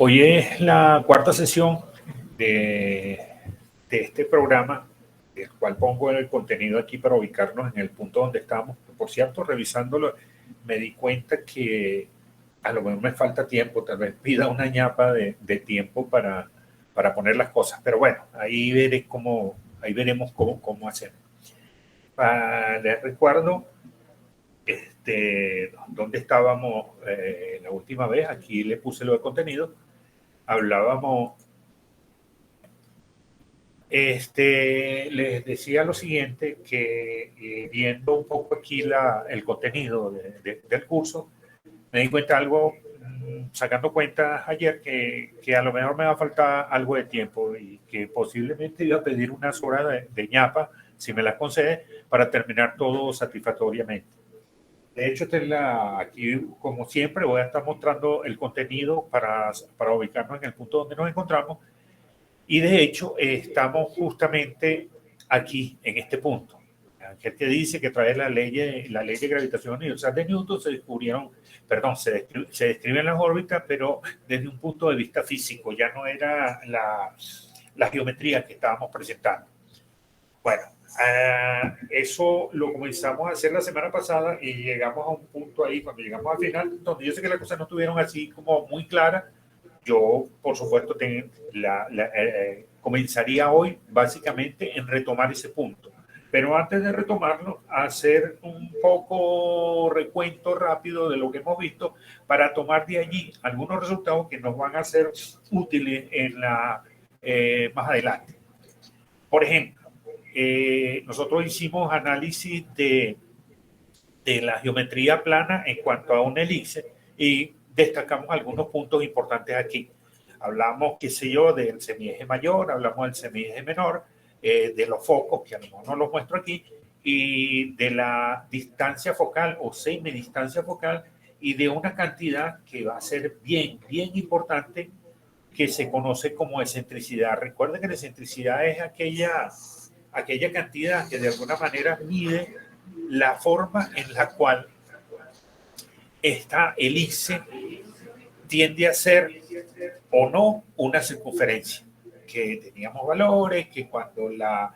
Hoy es la cuarta sesión de, de este programa, el cual pongo el contenido aquí para ubicarnos en el punto donde estamos. Por cierto, revisándolo, me di cuenta que a lo mejor me falta tiempo, tal vez pida una ñapa de tiempo para poner las cosas. Pero bueno, ahí veremos cómo hacemos. Les recuerdo dónde estábamos la última vez. Aquí le puse lo de contenido. Hablábamos. Les decía lo siguiente, que viendo un poco aquí el contenido del curso, me di cuenta algo, sacando cuentas ayer, que a lo mejor me va a faltar algo de tiempo y que posiblemente iba a pedir unas horas de ñapa, si me las concede, para terminar todo satisfactoriamente. De hecho, aquí, como siempre, voy a estar mostrando el contenido para ubicarnos en el punto donde nos encontramos. Y de hecho, estamos justamente aquí, en este punto. Aquel que dice que a través de la ley de gravitación universal de Newton se describen las órbitas, pero desde un punto de vista físico, ya no era la geometría que estábamos presentando. Bueno, eso lo comenzamos a hacer la semana pasada y llegamos a un punto ahí, cuando llegamos al final, donde yo sé que las cosas no estuvieron así como muy claras. Yo, por supuesto, comenzaría hoy básicamente en retomar ese punto. Pero antes de retomarlo, hacer un poco recuento rápido de lo que hemos visto para tomar de allí algunos resultados que nos van a ser útiles más adelante. Por ejemplo, nosotros hicimos análisis de la geometría plana en cuanto a un elipse y destacamos algunos puntos importantes aquí. Hablamos, qué sé yo, del semieje mayor, hablamos del semieje menor, de los focos, que a lo mejor no los muestro aquí, y de la distancia focal o semidistancia focal y de una cantidad que va a ser bien importante, que se conoce como excentricidad. Recuerden que la excentricidad es aquella cantidad que de alguna manera mide la forma en la cual esta elipse tiende a ser o no una circunferencia. Que teníamos valores, que cuando la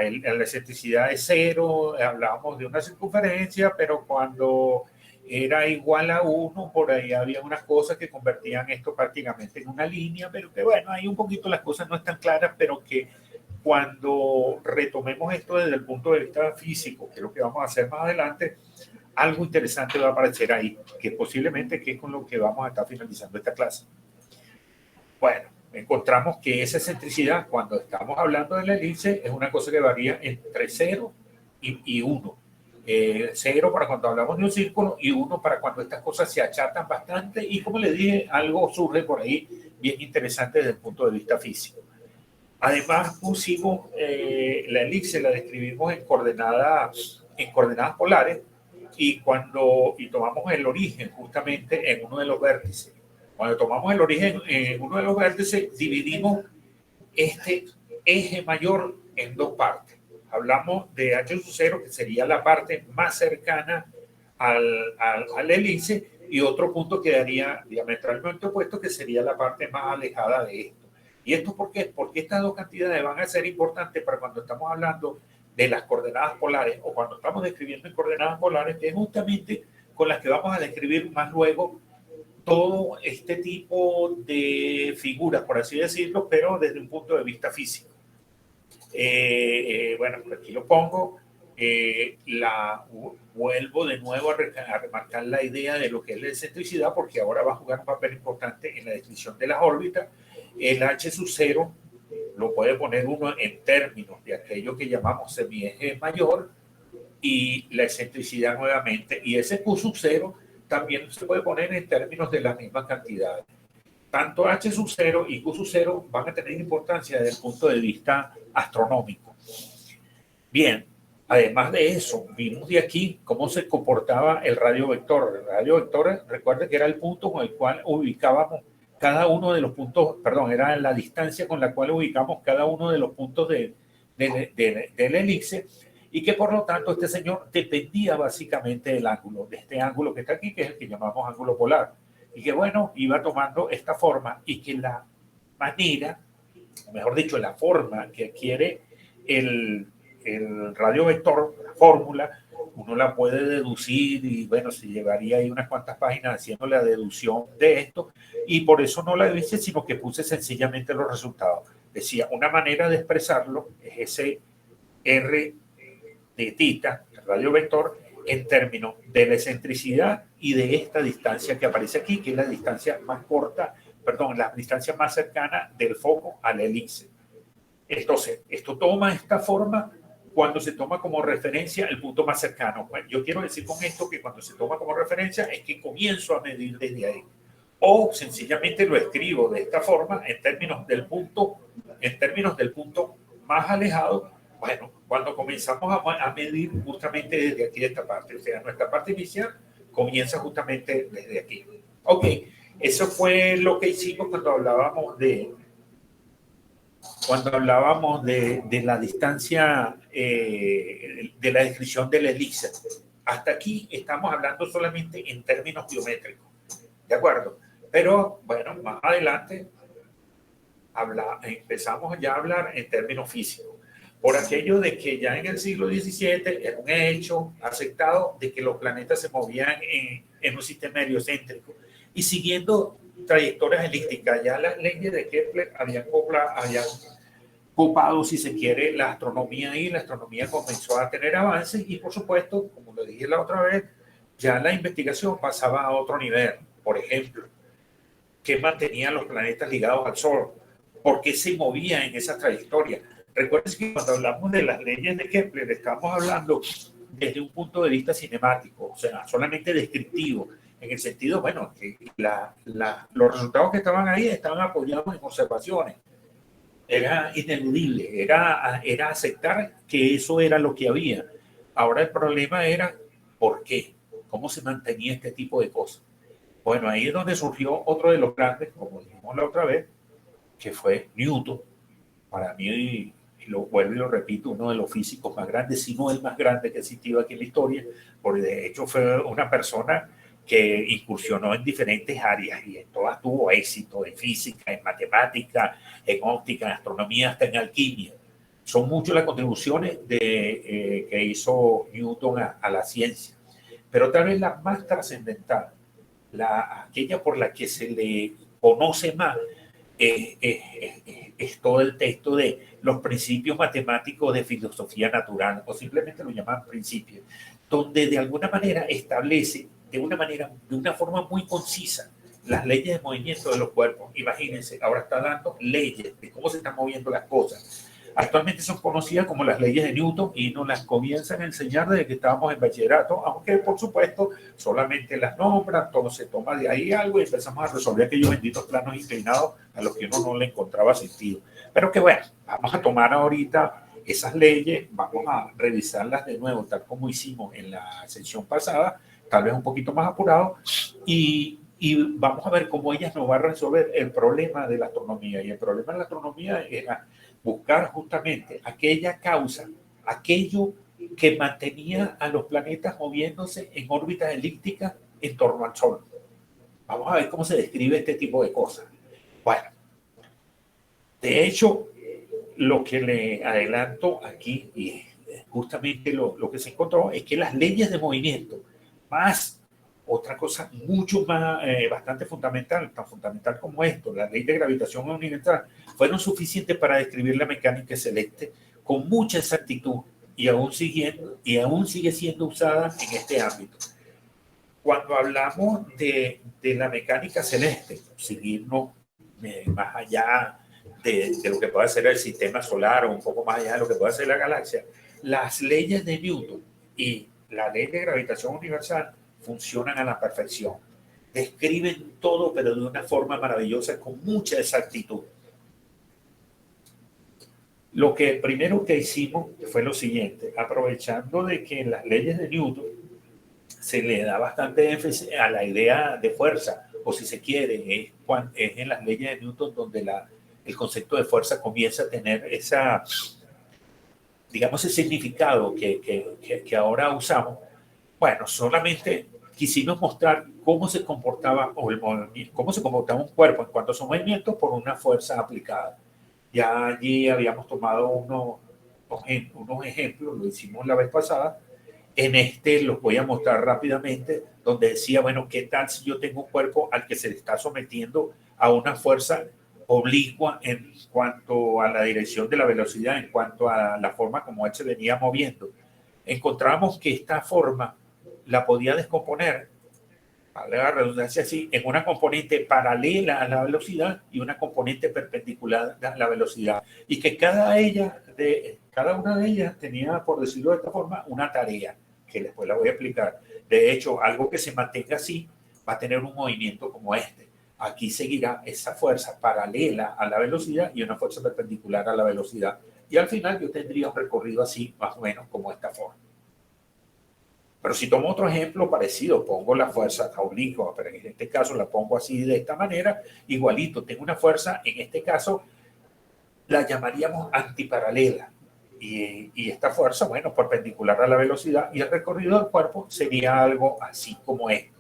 excentricidad es cero, hablábamos de una circunferencia, pero cuando era igual a 1, por ahí había unas cosas que convertían esto prácticamente en una línea, pero que bueno, ahí un poquito las cosas no están claras, pero que cuando retomemos esto desde el punto de vista físico, que es lo que vamos a hacer más adelante, algo interesante va a aparecer ahí, que posiblemente que es con lo que vamos a estar finalizando esta clase. Bueno, encontramos que esa excentricidad, cuando estamos hablando de la elipse, es una cosa que varía entre 0 y 1. 0 para cuando hablamos de un círculo y 1 para cuando estas cosas se achatan bastante y, como les dije, algo surge por ahí bien interesante desde el punto de vista físico. Además, pusimos la elipse, la describimos en coordenadas polares y tomamos el origen justamente en uno de los vértices. Cuando tomamos el origen en uno de los vértices, dividimos este eje mayor en dos partes. Hablamos de h sub 0, que sería la parte más cercana al elipse, y otro punto quedaría diametralmente opuesto, que sería la parte más alejada de esto. ¿Y esto por qué? Porque estas dos cantidades van a ser importantes para cuando estamos hablando de las coordenadas polares o cuando estamos describiendo en coordenadas polares, que es justamente con las que vamos a describir más luego todo este tipo de figuras, por así decirlo, pero desde un punto de vista físico. Bueno, aquí lo pongo. Vuelvo de nuevo a remarcar la idea de lo que es la excentricidad, porque ahora va a jugar un papel importante en la descripción de las órbitas. El h sub 0 lo puede poner uno en términos de aquello que llamamos semieje mayor y la excentricidad nuevamente. Y ese q sub 0 también se puede poner en términos de las mismas cantidades. Tanto h sub 0 y q sub 0 van a tener importancia desde el punto de vista astronómico. Bien, además de eso, vimos de aquí cómo se comportaba el radio vector. El radio vector, recuerden que era el punto con el cual ubicábamos cada uno de los puntos, perdón, era la distancia con la cual ubicamos cada uno de los puntos del elipse, y que por lo tanto este señor dependía básicamente del ángulo, de este ángulo que está aquí, que es el que llamamos ángulo polar. y que bueno, iba tomando esta forma y que la manera, o mejor dicho, la forma que adquiere el radio vector, la fórmula, uno la puede deducir y bueno, se llevaría ahí unas cuantas páginas haciendo la deducción de esto y por eso no la hice, sino que puse sencillamente los resultados. Decía, una manera de expresarlo es ese R de tita, el radio vector, en términos de la excentricidad y de esta distancia que aparece aquí, que es la distancia más corta, perdón, la distancia más cercana del foco a la elipse. Entonces, esto toma esta forma cuando se toma como referencia el punto más cercano. Bueno, yo quiero decir con esto que cuando se toma como referencia es que comienzo a medir desde ahí. O sencillamente lo escribo de esta forma en términos del punto más alejado. Bueno, cuando comenzamos a medir justamente desde aquí esta parte, o sea, nuestra parte inicial comienza justamente desde aquí. Ok, eso fue lo que hicimos cuando hablábamos de la distancia, de la descripción del elixir. Hasta aquí estamos hablando solamente en términos geométricos, ¿de acuerdo? Pero bueno, más adelante empezamos ya a hablar en términos físicos, por aquello de que ya en el siglo XVII era un hecho aceptado de que los planetas se movían en un sistema heliocéntrico y siguiendo trayectorias elípticas. Ya las leyes de Kepler habían copado, si se quiere, la astronomía, y la astronomía comenzó a tener avances y por supuesto, como lo dije la otra vez, ya la investigación pasaba a otro nivel. Por ejemplo, ¿qué mantenía los planetas ligados al Sol? ¿Por qué se movían en esa trayectoria? Recuerden que cuando hablamos de las leyes de Kepler estamos hablando desde un punto de vista cinemático, o sea, solamente descriptivo, en el sentido, bueno, que los resultados que estaban ahí estaban apoyados en observaciones. Era ineludible, era aceptar que eso era lo que había. Ahora el problema era ¿por qué? ¿Cómo se mantenía este tipo de cosas? Bueno, ahí es donde surgió otro de los grandes, como dijimos la otra vez, que fue Newton. Para mí, y lo vuelvo y lo repito, uno de los físicos más grandes, si no el más grande que ha existido aquí en la historia, porque de hecho fue una persona que incursionó en diferentes áreas y en todas tuvo éxito, en física, en matemática, en óptica, en astronomía, hasta en alquimia. Son muchas las contribuciones que hizo Newton a la ciencia, pero tal vez la más trascendental, aquella por la que se le conoce más, es todo el texto de los principios matemáticos de filosofía natural, o simplemente lo llaman principios, donde de alguna manera establece de una forma muy concisa las leyes de movimiento de los cuerpos. Imagínense, ahora está dando leyes de cómo se están moviendo las cosas. Actualmente son conocidas como las leyes de Newton y nos las comienzan a enseñar desde que estábamos en bachillerato, aunque por supuesto solamente las nombran, todo se toma de ahí algo y empezamos a resolver aquellos benditos planos inclinados a los que uno no le encontraba sentido. Pero que bueno, vamos a tomar ahorita esas leyes, vamos a revisarlas de nuevo, tal como hicimos en la sesión pasada, tal vez un poquito más apurado, y vamos a ver cómo ellas nos van a resolver el problema de la astronomía. Y el problema de la astronomía era buscar justamente aquella causa, aquello que mantenía a los planetas moviéndose en órbitas elípticas en torno al Sol. Vamos a ver cómo se describe este tipo de cosas. Bueno, de hecho, lo que le adelanto aquí, y justamente lo que se encontró, es que las leyes de movimiento, más otra cosa mucho más, bastante fundamental, tan fundamental como esto, la ley de gravitación universal, fueron suficientes para describir la mecánica celeste con mucha exactitud y aún sigue siendo usada en este ámbito. Cuando hablamos de la mecánica celeste, seguirnos más allá de lo que puede ser el sistema solar o un poco más allá de lo que puede ser la galaxia, las leyes de Newton y la ley de gravitación universal funcionan a la perfección. Describen todo, pero de una forma maravillosa, con mucha exactitud. Lo que primero que hicimos fue lo siguiente, aprovechando de que en las leyes de Newton se le da bastante énfasis a la idea de fuerza, o si se quiere, es en las leyes de Newton donde el concepto de fuerza comienza a tener digamos, ese significado que ahora usamos. Bueno, solamente quisimos mostrar cómo se comportaba o el movimiento, cómo se comportaba un cuerpo en cuanto a su movimiento por una fuerza aplicada. Ya allí habíamos tomado unos ejemplos, lo hicimos la vez pasada. En este los voy a mostrar rápidamente, donde decía, bueno, ¿qué tal si yo tengo un cuerpo al que se le está sometiendo a una fuerza oblicua en cuanto a la dirección de la velocidad, en cuanto a la forma como él se venía moviendo? Encontramos que esta forma la podía descomponer, vale la redundancia así, en una componente paralela a la velocidad y una componente perpendicular a la velocidad, y que cada una de ellas tenía, por decirlo de esta forma, una tarea que después la voy a explicar. De hecho, algo que se mantenga así va a tener un movimiento como este. Aquí seguirá esa fuerza paralela a la velocidad y una fuerza perpendicular a la velocidad, y al final yo tendría un recorrido así, más o menos como esta forma. Pero si tomo otro ejemplo parecido, pongo la fuerza oblicua, pero en este caso la pongo así de esta manera, igualito, tengo una fuerza, en este caso la llamaríamos antiparalela. Y esta fuerza, bueno, perpendicular a la velocidad, y el recorrido del cuerpo sería algo así como esto.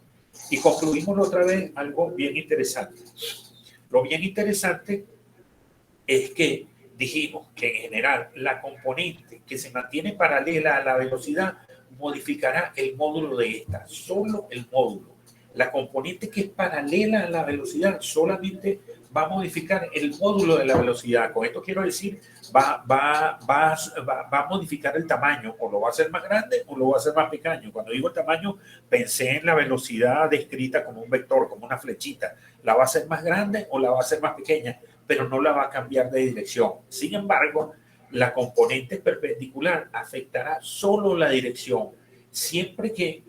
Y concluimos otra vez algo bien interesante. Lo bien interesante es que dijimos que en general la componente que se mantiene paralela a la velocidad modificará el módulo de esta, solo el módulo. La componente que es paralela a la velocidad solamente va a modificar el módulo de la velocidad. Con esto quiero decir, va a modificar el tamaño, o lo va a hacer más grande o lo va a hacer más pequeño. Cuando digo tamaño, pensé en la velocidad descrita como un vector, como una flechita. ¿La va a hacer más grande o la va a hacer más pequeña? Pero no la va a cambiar de dirección. Sin embargo, la componente perpendicular afectará solo la dirección. Siempre que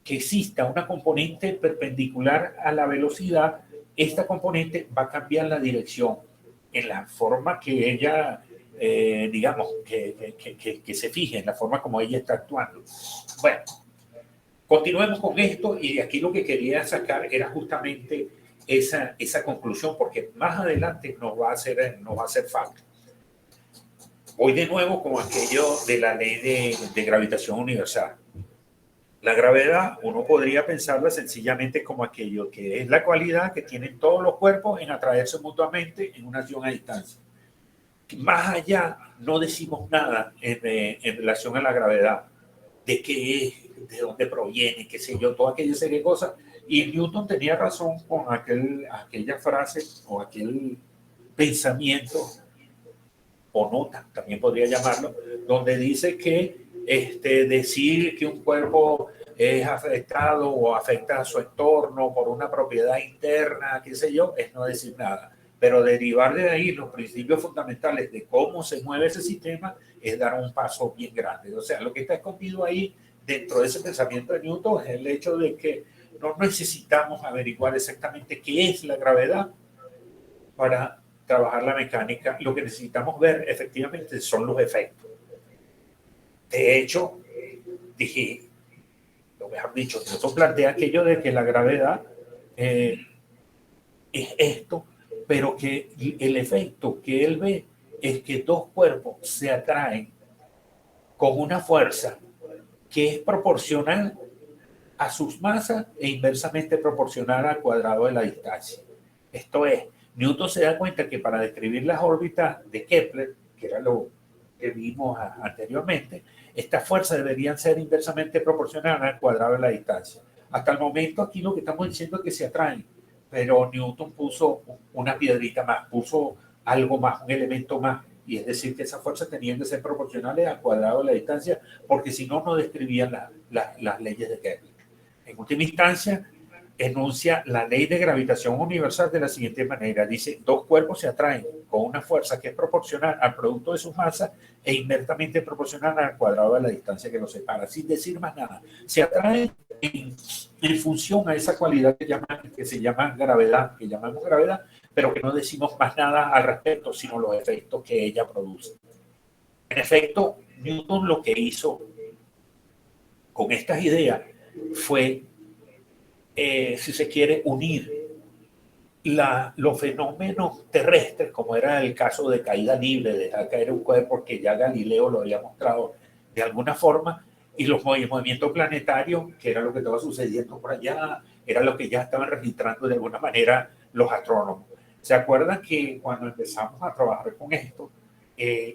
exista una componente perpendicular a la velocidad, esta componente va a cambiar la dirección en la forma que ella, digamos, que se fije, en la forma como ella está actuando. Bueno, continuemos con esto, y de aquí lo que quería sacar era justamente esa conclusión, porque más adelante nos va a hacer falta. Voy de nuevo con aquello de la ley de gravitación universal. La gravedad, uno podría pensarla sencillamente como aquello que es la cualidad que tienen todos los cuerpos en atraerse mutuamente en una acción a distancia. Más allá no decimos nada en relación a la gravedad, de qué es, de dónde proviene, qué sé yo, toda aquella serie de cosas. Y Newton tenía razón con aquella frase o aquel pensamiento, o nota, también podría llamarlo, donde dice que decir que un cuerpo es afectado o afecta a su entorno por una propiedad interna, qué sé yo, es no decir nada. Pero derivar de ahí los principios fundamentales de cómo se mueve ese sistema es dar un paso bien grande. O sea, lo que está escondido ahí dentro de ese pensamiento de Newton es el hecho de que no necesitamos averiguar exactamente qué es la gravedad para trabajar la mecánica. Lo que necesitamos ver efectivamente son los efectos. De hecho, dije, lo mejor dicho, Newton plantea aquello de que la gravedad es esto, pero que el efecto que él ve es que dos cuerpos se atraen con una fuerza que es proporcional a sus masas e inversamente proporcional al cuadrado de la distancia. Esto es, Newton se da cuenta que para describir las órbitas de Kepler, que era lo que vimos anteriormente, estas fuerzas deberían ser inversamente proporcionales al cuadrado de la distancia. Hasta el momento aquí lo que estamos diciendo es que se atraen, pero Newton puso una piedrita más, puso algo más, un elemento más, y es decir que esas fuerzas tenían que ser proporcionales al cuadrado de la distancia, porque si no, no describían las leyes de Kepler. En última instancia, enuncia la ley de gravitación universal de la siguiente manera. Dice, dos cuerpos se atraen con una fuerza que es proporcional al producto de sus masas e inversamente proporcional al cuadrado de la distancia que los separa, sin decir más nada. Se atraen en función a esa cualidad que se llama gravedad, que llamamos gravedad, pero que no decimos más nada al respecto, sino los efectos que ella produce. En efecto, Newton lo que hizo con estas ideas fue, si se quiere, unir los fenómenos terrestres, como era el caso de caída libre, dejar caer un cuerpo, porque ya Galileo lo había mostrado de alguna forma, y los movimientos planetarios, que era lo que estaba sucediendo por allá, era lo que ya estaban registrando de alguna manera los astrónomos. ¿Se acuerdan que cuando empezamos a trabajar con esto,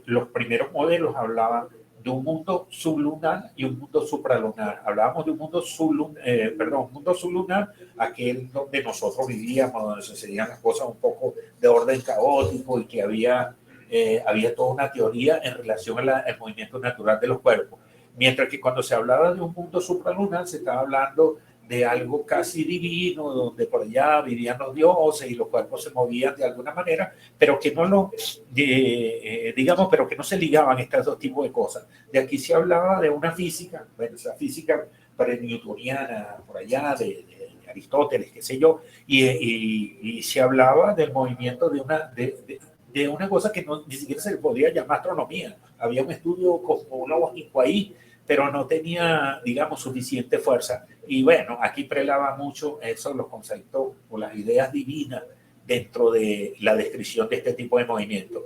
los primeros modelos hablaban de un mundo sublunar y un mundo supralunar? Hablábamos de un mundo sublunar, aquel donde nosotros vivíamos, donde sucedían las cosas un poco de orden caótico y que había toda una teoría en relación al movimiento natural de los cuerpos. Mientras que cuando se hablaba de un mundo supralunar, se estaba hablando de algo casi divino, donde por allá vivían los dioses y los cuerpos se movían de alguna manera, pero que no pero que no se ligaban estos dos tipos de cosas. De aquí se hablaba de una física, bueno, esa física pre-newtoniana, por allá, de Aristóteles, qué sé yo, y se hablaba del movimiento de una cosa que ni siquiera se le podía llamar astronomía. Había un estudio cosmológico ahí, pero no tenía, digamos, suficiente fuerza. Y bueno, aquí prelaba mucho eso, los conceptos o las ideas divinas dentro de la descripción de este tipo de movimiento.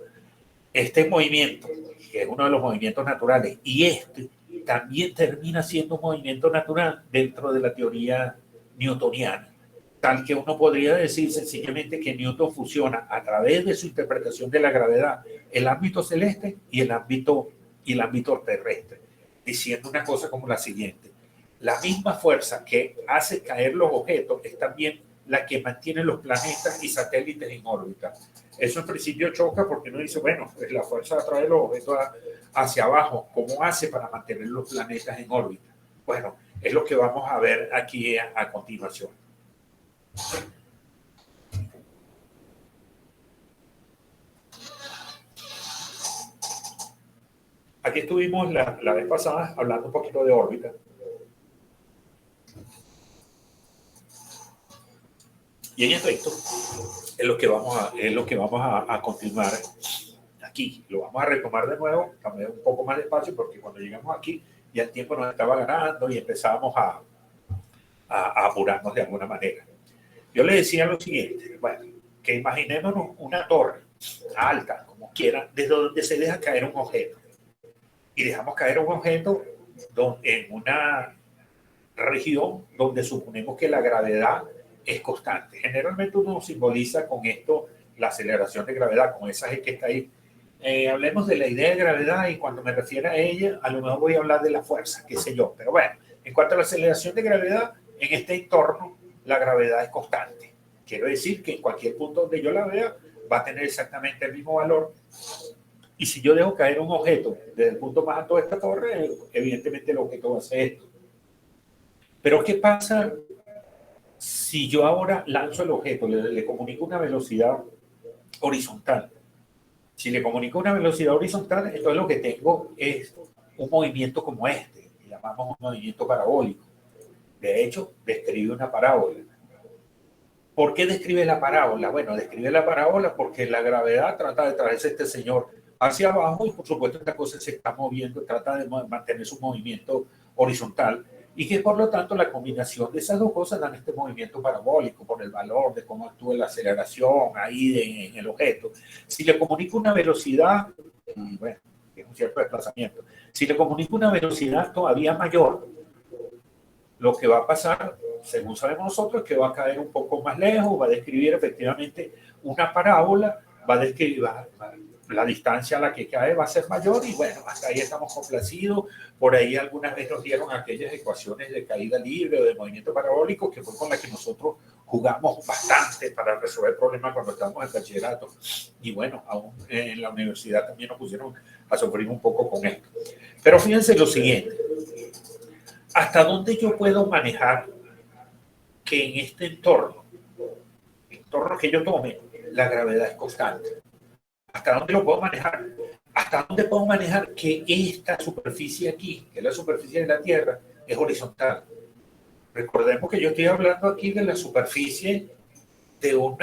Este movimiento, que es uno de los movimientos naturales, y este también termina siendo un movimiento natural dentro de la teoría newtoniana, tal que uno podría decir sencillamente que Newton fusiona a través de su interpretación de la gravedad el ámbito celeste y el ámbito terrestre, diciendo una cosa como la siguiente: la misma fuerza que hace caer los objetos es también la que mantiene los planetas y satélites en órbita. Eso en principio choca porque uno dice, bueno, pues la fuerza atrae los objetos hacia abajo. ¿Cómo hace para mantener los planetas en órbita? Bueno, es lo que vamos a ver aquí a continuación. Aquí estuvimos la vez pasada hablando un poquito de órbita. Y en efecto, es lo que vamos a continuar aquí. Lo vamos a retomar de nuevo, también un poco más despacio, porque cuando llegamos aquí ya el tiempo nos estaba ganando y empezamos a apurarnos de alguna manera. Yo le decía lo siguiente: bueno, que imaginémonos una torre alta, como quiera, desde donde se deja caer un objeto. Y dejamos caer un objeto en una región donde suponemos que la gravedad es constante. Generalmente uno simboliza con esto la aceleración de gravedad, con esa G que está ahí. Hablemos de la idea de gravedad, y cuando me refiero a ella, a lo mejor voy a hablar de la fuerza, qué sé yo. Pero bueno, en cuanto a la aceleración de gravedad, en este entorno la gravedad es constante. Quiero decir que en cualquier punto donde yo la vea va a tener exactamente el mismo valor. Y si yo dejo caer un objeto desde el punto más alto de esta torre, evidentemente el objeto va a hacer esto. Pero ¿qué pasa si yo ahora lanzo el objeto, le comunico una velocidad horizontal? Si le comunico una velocidad horizontal, entonces lo que tengo es un movimiento como este, que llamamos un movimiento parabólico. De hecho, describe una parábola. ¿Por qué describe la parábola? Bueno, describe la parábola porque la gravedad trata de traerse a este señor hacia abajo, y por supuesto esta cosa se está moviendo, trata de mantener su movimiento horizontal, y que por lo tanto la combinación de esas dos cosas dan este movimiento parabólico por el valor de cómo actúa la aceleración ahí en el objeto. Si le comunico una velocidad, y bueno, es un cierto desplazamiento, si le comunico una velocidad todavía mayor, lo que va a pasar, según sabemos nosotros, es que va a caer un poco más lejos, va a describir efectivamente una parábola, va a describir la distancia a la que cae va a ser mayor, y bueno, hasta ahí estamos complacidos. Por ahí algunas veces nos dieron aquellas ecuaciones de caída libre o de movimiento parabólico, que fue con la que nosotros jugamos bastante para resolver problemas cuando estábamos en bachillerato. Y bueno, aún en la universidad también nos pusieron a sufrir un poco con esto. Pero fíjense lo siguiente: ¿hasta dónde yo puedo manejar que en este entorno que yo tome, la gravedad es constante? ¿Hasta dónde lo puedo manejar? ¿Hasta dónde puedo manejar que esta superficie aquí, que es la superficie de la Tierra, es horizontal? Recordemos que yo estoy hablando aquí de la superficie de un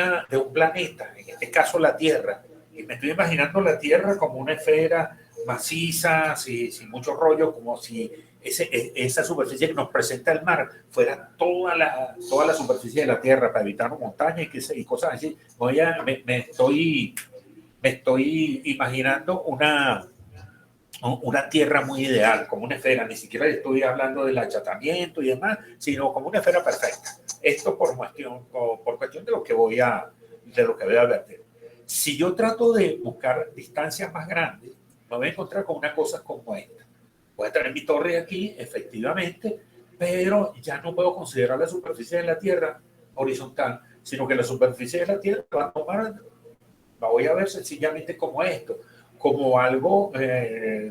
planeta, en este caso la Tierra, y me estoy imaginando la Tierra como una esfera maciza, sin mucho rollo, como si esa superficie que nos presenta el mar fuera toda la superficie de la Tierra, para evitar montañas y cosas así. Me estoy imaginando una tierra muy ideal, como una esfera. Ni siquiera estoy hablando del achatamiento y demás, sino como una esfera perfecta. Esto por cuestión de lo que voy a advertir. Si yo trato de buscar distancias más grandes, me voy a encontrar con una cosa como esta. Voy a tener mi torre aquí, efectivamente, pero ya no puedo considerar la superficie de la Tierra horizontal, sino que la superficie de la Tierra va a tomar, la voy a ver sencillamente como esto, como algo,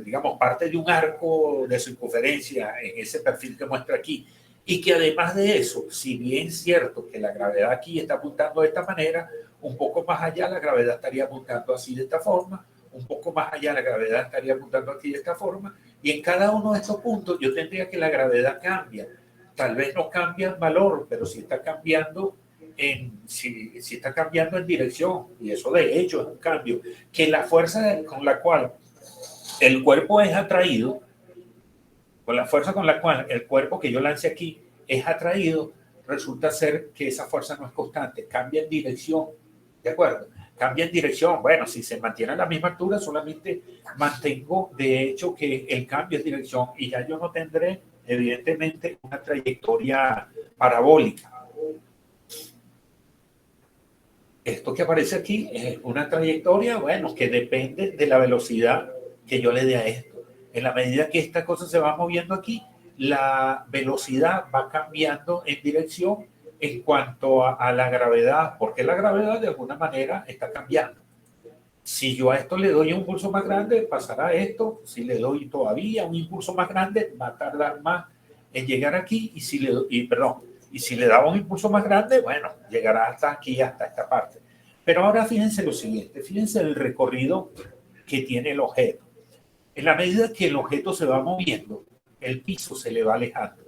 digamos, parte de un arco de circunferencia en ese perfil que muestra aquí. Y que además de eso, si bien es cierto que la gravedad aquí está apuntando de esta manera, un poco más allá la gravedad estaría apuntando así de esta forma, un poco más allá la gravedad estaría apuntando aquí de esta forma, y en cada uno de estos puntos yo tendría que la gravedad cambia. Tal vez no cambia en valor, pero sí está cambiando si está cambiando en dirección, y eso de hecho es un cambio, que la fuerza con la cual el cuerpo es atraído, con la fuerza con la cual el cuerpo que yo lance aquí es atraído, resulta ser que esa fuerza no es constante, cambia en dirección, ¿de acuerdo? Cambia en dirección. Bueno, si se mantiene a la misma altura, solamente mantengo de hecho que el cambio es dirección y ya yo no tendré evidentemente una trayectoria parabólica. Esto que aparece aquí es una trayectoria, bueno, que depende de la velocidad que yo le dé a esto. En la medida que esta cosa se va moviendo aquí, la velocidad va cambiando en dirección en cuanto a la gravedad, porque la gravedad de alguna manera está cambiando. Si yo a esto le doy un impulso más grande, pasará esto. Si le doy todavía un impulso más grande, va a tardar más en llegar aquí. Y si le daba un impulso más grande, bueno, llegará hasta aquí, hasta esta parte. Pero ahora fíjense lo siguiente, fíjense el recorrido que tiene el objeto. En la medida que el objeto se va moviendo, el piso se le va alejando.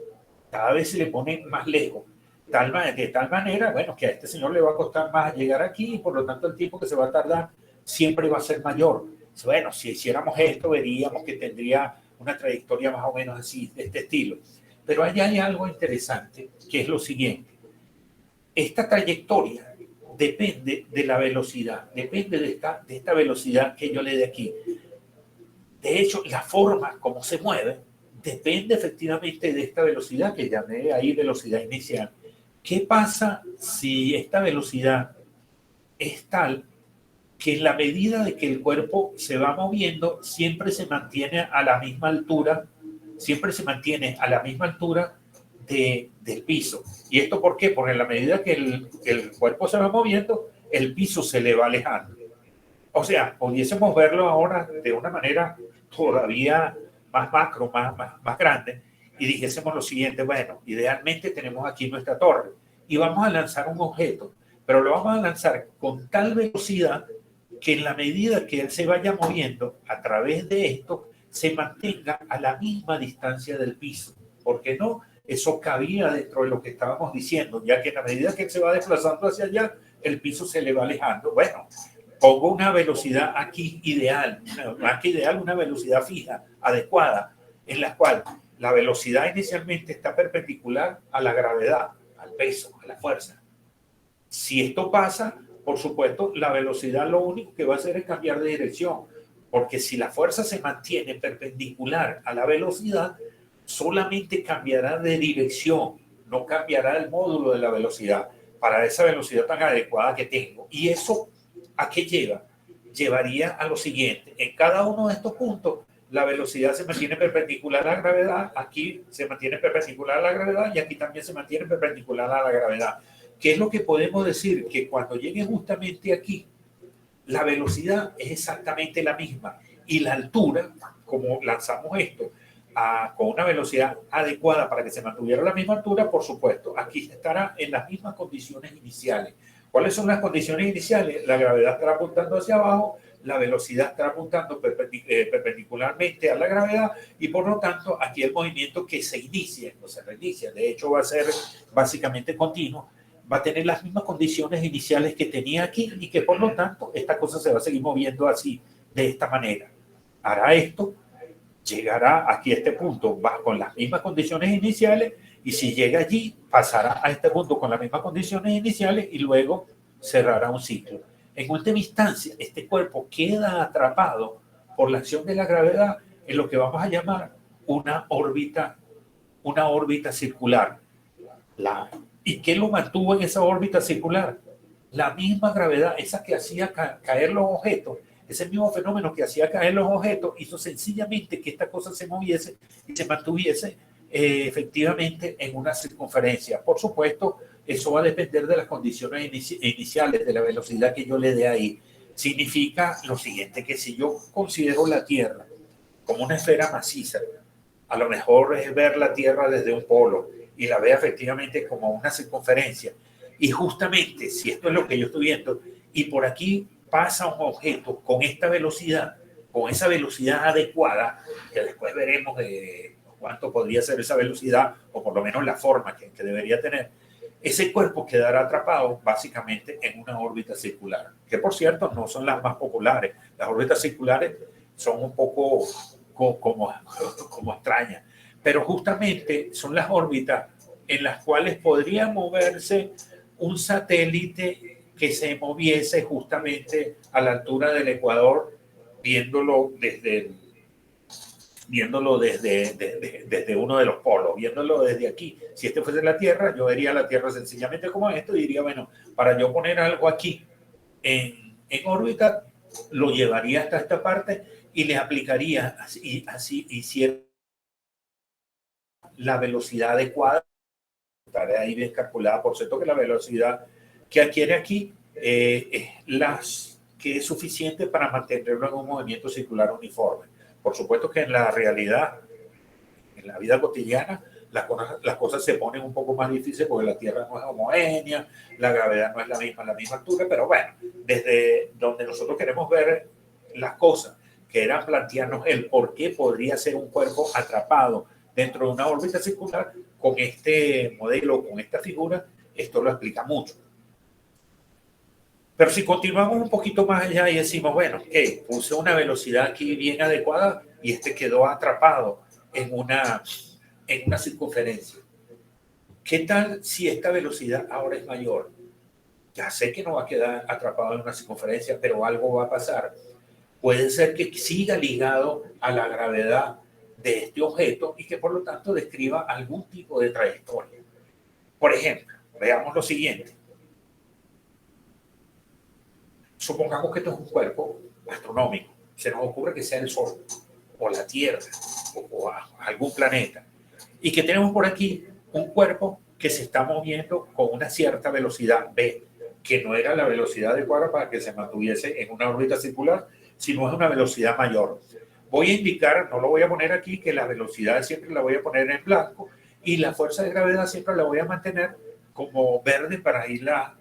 Cada vez se le pone más lejos. De tal manera, bueno, que a este señor le va a costar más llegar aquí y por lo tanto el tiempo que se va a tardar siempre va a ser mayor. Bueno, si hiciéramos esto, veríamos que tendría una trayectoria más o menos así, de este estilo. Pero allá hay algo interesante, que es lo siguiente. Esta trayectoria depende de la velocidad, depende de esta velocidad que yo le dé aquí. De hecho, la forma como se mueve depende efectivamente de esta velocidad que llamé ahí velocidad inicial. ¿Qué pasa si esta velocidad es tal que en la medida de que el cuerpo se va moviendo, siempre se mantiene a la misma altura, siempre se mantiene a la misma altura del piso? ¿Y esto por qué? Porque en la medida que el cuerpo se va moviendo, el piso se le va alejando. O sea, pudiésemos verlo ahora de una manera todavía más macro, más grande, y dijésemos lo siguiente: bueno, idealmente tenemos aquí nuestra torre y vamos a lanzar un objeto, pero lo vamos a lanzar con tal velocidad que en la medida que él se vaya moviendo a través de esto, se mantenga a la misma distancia del piso. ¿Por qué no? Eso cabía dentro de lo que estábamos diciendo, ya que en la medida que él se va desplazando hacia allá, el piso se le va alejando. Bueno, pongo una velocidad aquí ideal, más que ideal, una velocidad fija, adecuada, en la cual la velocidad inicialmente está perpendicular a la gravedad, al peso, a la fuerza. Si esto pasa, por supuesto, la velocidad lo único que va a hacer es cambiar de dirección, porque si la fuerza se mantiene perpendicular a la velocidad, solamente cambiará de dirección, no cambiará el módulo de la velocidad para esa velocidad tan adecuada que tengo. Y eso, ¿a qué lleva? Llevaría a lo siguiente: en cada uno de estos puntos, la velocidad se mantiene perpendicular a la gravedad, aquí se mantiene perpendicular a la gravedad y aquí también se mantiene perpendicular a la gravedad. ¿Qué es lo que podemos decir? Que cuando llegue justamente aquí, la velocidad es exactamente la misma y la altura, como lanzamos esto con una velocidad adecuada para que se mantuviera la misma altura, por supuesto, aquí estará en las mismas condiciones iniciales. ¿Cuáles son las condiciones iniciales? La gravedad estará apuntando hacia abajo, la velocidad estará apuntando perpendicularmente a la gravedad y por lo tanto aquí el movimiento que se inicia, no se reinicia, de hecho va a ser básicamente continuo, va a tener las mismas condiciones iniciales que tenía aquí y que por lo tanto esta cosa se va a seguir moviendo así, de esta manera. Hará esto, llegará aquí a este punto, va con las mismas condiciones iniciales y si llega allí, pasará a este punto con las mismas condiciones iniciales y luego cerrará un ciclo. En última instancia, este cuerpo queda atrapado por la acción de la gravedad en lo que vamos a llamar una órbita circular. ¿Y qué lo mantuvo en esa órbita circular? La misma gravedad, esa que hacía caer los objetos, ese mismo fenómeno que hacía caer los objetos, hizo sencillamente que esta cosa se moviese y se mantuviese efectivamente en una circunferencia. Por supuesto, eso va a depender de las condiciones iniciales, de la velocidad que yo le dé ahí. Significa lo siguiente, que si yo considero la Tierra como una esfera maciza, a lo mejor es ver la Tierra desde un polo y la veo efectivamente como una circunferencia. Y justamente, si esto es lo que yo estoy viendo, y por aquí pasa un objeto con esta velocidad, con esa velocidad adecuada, que después veremos cuánto podría ser esa velocidad, o por lo menos la forma que debería tener, ese cuerpo quedará atrapado básicamente en una órbita circular, que por cierto no son las más populares. Las órbitas circulares son un poco como extrañas, pero justamente son las órbitas en las cuales podría moverse un satélite que se moviese justamente a la altura del Ecuador, viéndolo desde uno de los polos, viéndolo desde aquí. Si este fuese la Tierra, yo vería la Tierra sencillamente como esto y diría, bueno, para yo poner algo aquí en órbita, lo llevaría hasta esta parte y le aplicaría así hiciera la velocidad adecuada, estará ahí bien calculada, por cierto que la velocidad que adquiere aquí es que es suficiente para mantenerlo en un movimiento circular uniforme. Por supuesto que en la realidad, en la vida cotidiana, las cosas se ponen un poco más difíciles porque la Tierra no es homogénea, la gravedad no es la misma a la misma altura, pero bueno, desde donde nosotros queremos ver las cosas, que eran plantearnos el por qué podría ser un cuerpo atrapado dentro de una órbita circular, con este modelo, con esta figura, esto lo explica mucho. Pero si continuamos un poquito más allá y decimos, bueno, puse una velocidad aquí bien adecuada y este quedó atrapado en una circunferencia. ¿Qué tal si esta velocidad ahora es mayor? Ya sé que no va a quedar atrapado en una circunferencia, pero algo va a pasar. Puede ser que siga ligado a la gravedad de este objeto y que por lo tanto describa algún tipo de trayectoria. Por ejemplo, veamos lo siguiente. Supongamos que esto es un cuerpo astronómico. Se nos ocurre que sea el Sol, o la Tierra, o algún planeta. Y que tenemos por aquí un cuerpo que se está moviendo con una cierta velocidad v, que no era la velocidad adecuada para que se mantuviese en una órbita circular, sino es una velocidad mayor. Voy a indicar, no lo voy a poner aquí, que la velocidad siempre la voy a poner en blanco y la fuerza de gravedad siempre la voy a mantener como verde para irla,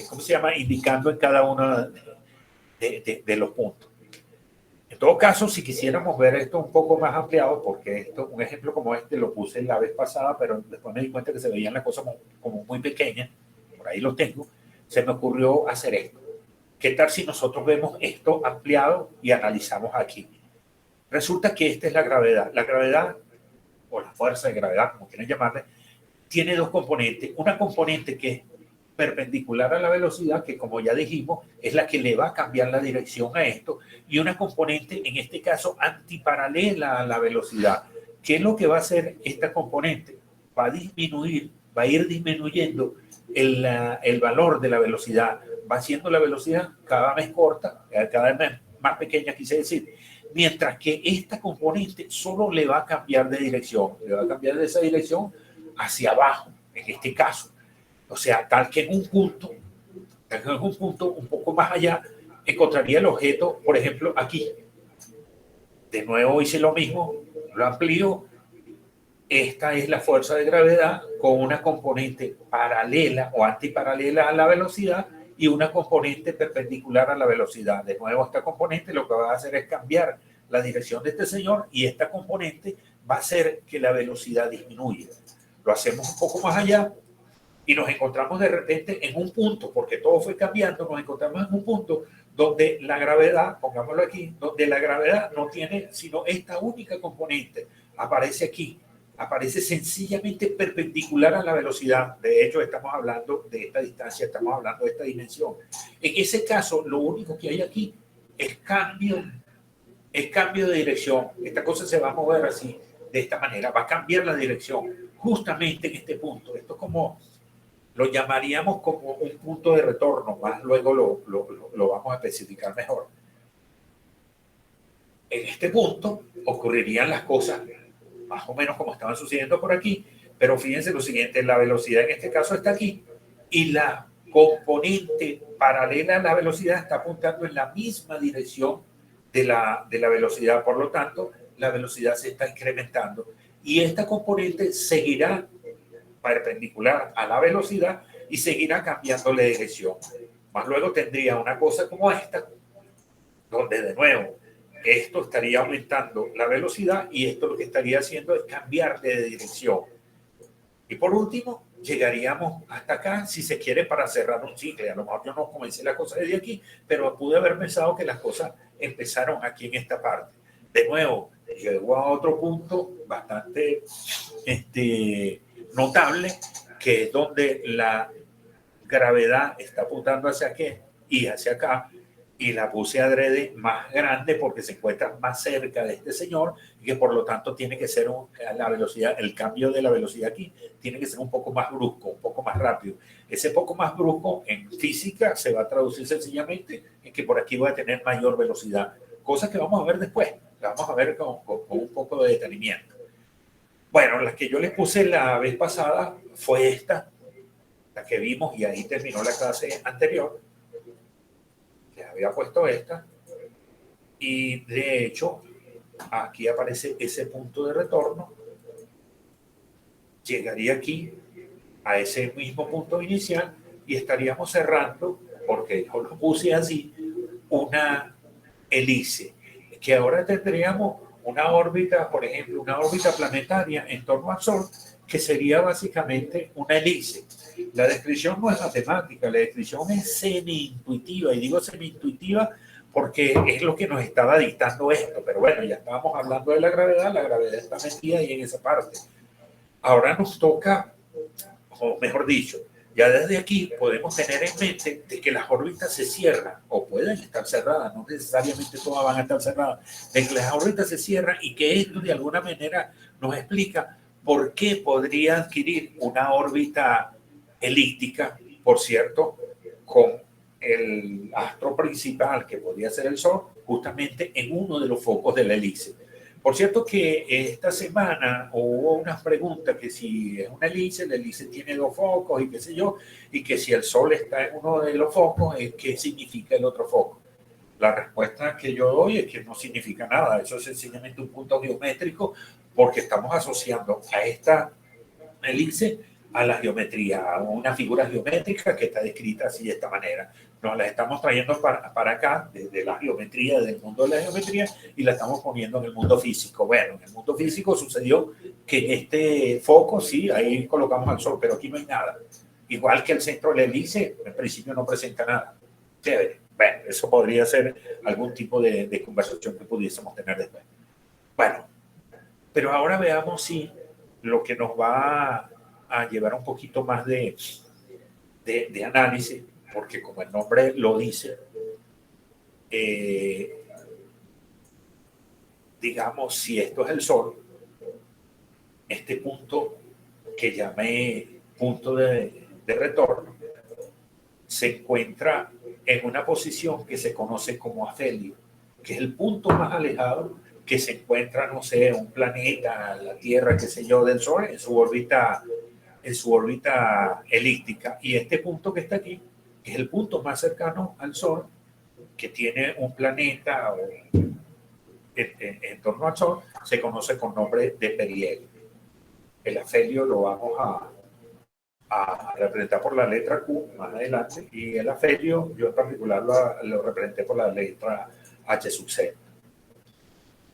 ¿cómo se llama? Indicando en cada uno de los puntos. En todo caso, si quisiéramos ver esto un poco más ampliado, porque un ejemplo como este lo puse la vez pasada, pero después me di cuenta que se veían las cosas como muy pequeñas, por ahí lo tengo, se me ocurrió hacer esto. ¿Qué tal si nosotros vemos esto ampliado y analizamos aquí? Resulta que esta es la gravedad. La gravedad, o la fuerza de gravedad, como quieran llamarle, tiene dos componentes. Una componente que es perpendicular a la velocidad, que como ya dijimos, es la que le va a cambiar la dirección a esto, y una componente, en este caso, antiparalela a la velocidad. ¿Qué es lo que va a hacer esta componente? Va a ir disminuyendo el valor de la velocidad, va haciendo la velocidad cada vez corta, cada vez más pequeña, quise decir, mientras que esta componente solo le va a cambiar de dirección, le va a cambiar de esa dirección hacia abajo, en este caso. O sea, tal que en un punto un poco más allá, encontraría el objeto, por ejemplo, aquí. De nuevo hice lo mismo, lo amplío. Esta es la fuerza de gravedad con una componente paralela o antiparalela a la velocidad y una componente perpendicular a la velocidad. De nuevo, esta componente lo que va a hacer es cambiar la dirección de este señor y esta componente va a hacer que la velocidad disminuya. Lo hacemos un poco más allá y nos encontramos de repente en un punto, porque todo fue cambiando, nos encontramos en un punto donde la gravedad, pongámoslo aquí, donde la gravedad no tiene sino esta única componente, aparece aquí, aparece sencillamente perpendicular a la velocidad. De hecho, estamos hablando de esta distancia, estamos hablando de esta dimensión. En ese caso, lo único que hay aquí es cambio es cambio de dirección. Esta cosa se va a mover así, de esta manera, va a cambiar la dirección justamente en este punto. Esto es como, lo llamaríamos como un punto de retorno, más luego lo vamos a especificar mejor. En este punto ocurrirían las cosas más o menos como estaban sucediendo por aquí, pero fíjense lo siguiente, la velocidad en este caso está aquí y la componente paralela a la velocidad está apuntando en la misma dirección de la velocidad, por lo tanto, la velocidad se está incrementando y esta componente seguirá perpendicular a la velocidad y seguirá cambiando la dirección. Más luego tendría una cosa como esta, donde de nuevo esto estaría aumentando la velocidad y esto lo que estaría haciendo es cambiar de dirección. Y por último, llegaríamos hasta acá, si se quiere, para cerrar un ciclo. A lo mejor yo no comencé la cosa desde aquí, pero pude haber pensado que las cosas empezaron aquí en esta parte. De nuevo, llegó a otro punto bastante notable, que es donde la gravedad está apuntando hacia aquí y hacia acá, y la puse adrede más grande porque se encuentra más cerca de este señor y que por lo tanto tiene que ser la velocidad, el cambio de la velocidad aquí tiene que ser un poco más brusco, un poco más rápido. Ese poco más brusco en física se va a traducir sencillamente en que por aquí voy a tener mayor velocidad, cosa que vamos a ver después, la vamos a ver con un poco de detenimiento. Bueno, la que yo les puse la vez pasada fue esta, la que vimos, y ahí terminó la clase anterior. Les había puesto esta, y de hecho aquí aparece ese punto de retorno, llegaría aquí a ese mismo punto inicial y estaríamos cerrando, porque yo lo puse así, una hélice, que ahora tendríamos una órbita, por ejemplo, una órbita planetaria en torno al Sol, que sería básicamente una hélice. La descripción no es matemática, la descripción es semi-intuitiva, y digo semi-intuitiva porque es lo que nos estaba dictando esto, pero bueno, ya estábamos hablando de la gravedad está metida ahí en esa parte. Ahora nos toca, o mejor dicho, ya desde aquí podemos tener en mente de que las órbitas se cierran, o pueden estar cerradas, no necesariamente todas van a estar cerradas, de que las órbitas se cierran y que esto de alguna manera nos explica por qué podría adquirir una órbita elíptica, por cierto, con el astro principal, que podría ser el Sol, justamente en uno de los focos de la hélice. Por cierto que esta semana hubo unas preguntas que si es una hélice, la hélice tiene dos focos y qué sé yo, y que si el Sol está en uno de los focos, ¿qué significa el otro foco? La respuesta que yo doy es que no significa nada, eso es sencillamente un punto geométrico porque estamos asociando a esta hélice a la geometría, a una figura geométrica que está descrita así de esta manera. Nos la estamos trayendo para acá, desde la geometría, del mundo de la geometría, y la estamos poniendo en el mundo físico. Bueno, en el mundo físico sucedió que en este foco, sí, ahí colocamos al Sol, pero aquí no hay nada. Igual que el centro de la hélice, en principio no presenta nada. Chévere. Bueno, eso podría ser algún tipo de conversación que pudiésemos tener después. Bueno, pero ahora veamos si lo que nos va a llevar un poquito más de análisis, porque como el nombre lo dice, digamos, si esto es el Sol, este punto que llamé punto de retorno, se encuentra en una posición que se conoce como afelio, que es el punto más alejado que se encuentra, no sé, un planeta, la Tierra, qué sé yo, del Sol, en su órbita elíptica. Y este punto que está aquí, que es el punto más cercano al Sol, que tiene un planeta en torno al Sol, se conoce con nombre de perihelio. El afelio lo vamos a representar por la letra Q más adelante, y el afelio yo en particular lo representé por la letra H sub Z.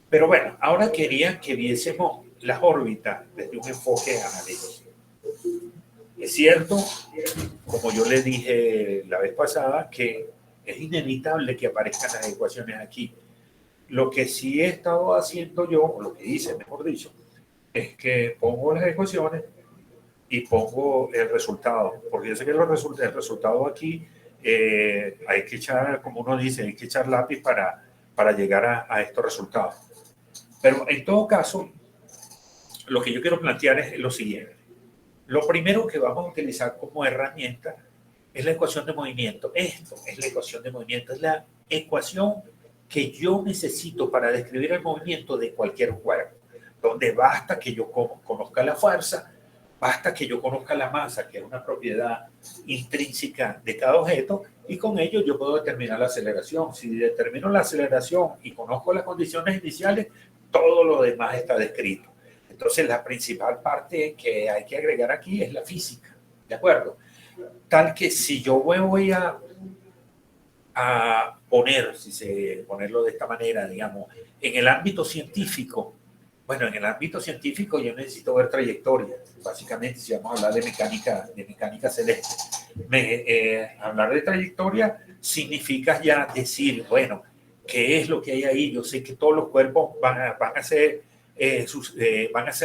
Pero bueno, ahora quería que viésemos las órbitas desde un enfoque analítico. Es cierto, como yo le dije la vez pasada, que es inevitable que aparezcan las ecuaciones aquí. Lo que sí he estado haciendo yo, o lo que hice, mejor dicho, es que pongo las ecuaciones y pongo el resultado, porque yo sé que el resultado aquí hay que echar, como uno dice, hay que echar lápiz para llegar a estos resultados. Pero en todo caso, lo que yo quiero plantear es lo siguiente. Lo primero que vamos a utilizar como herramienta es la ecuación de movimiento. Esto es la ecuación de movimiento, es la ecuación que yo necesito para describir el movimiento de cualquier cuerpo, donde basta que yo conozca la fuerza, basta que yo conozca la masa, que es una propiedad intrínseca de cada objeto, y con ello yo puedo determinar la aceleración. Si determino la aceleración y conozco las condiciones iniciales, todo lo demás está descrito. Entonces, la principal parte que hay que agregar aquí es la física, ¿de acuerdo? Tal que si yo voy a poner, ponerlo de esta manera, digamos, en el ámbito científico, bueno, en el ámbito científico yo necesito ver trayectoria, básicamente si vamos a hablar de mecánica celeste. Hablar de trayectoria significa ya decir, bueno, ¿qué es lo que hay ahí? Yo sé que todos los cuerpos van a ser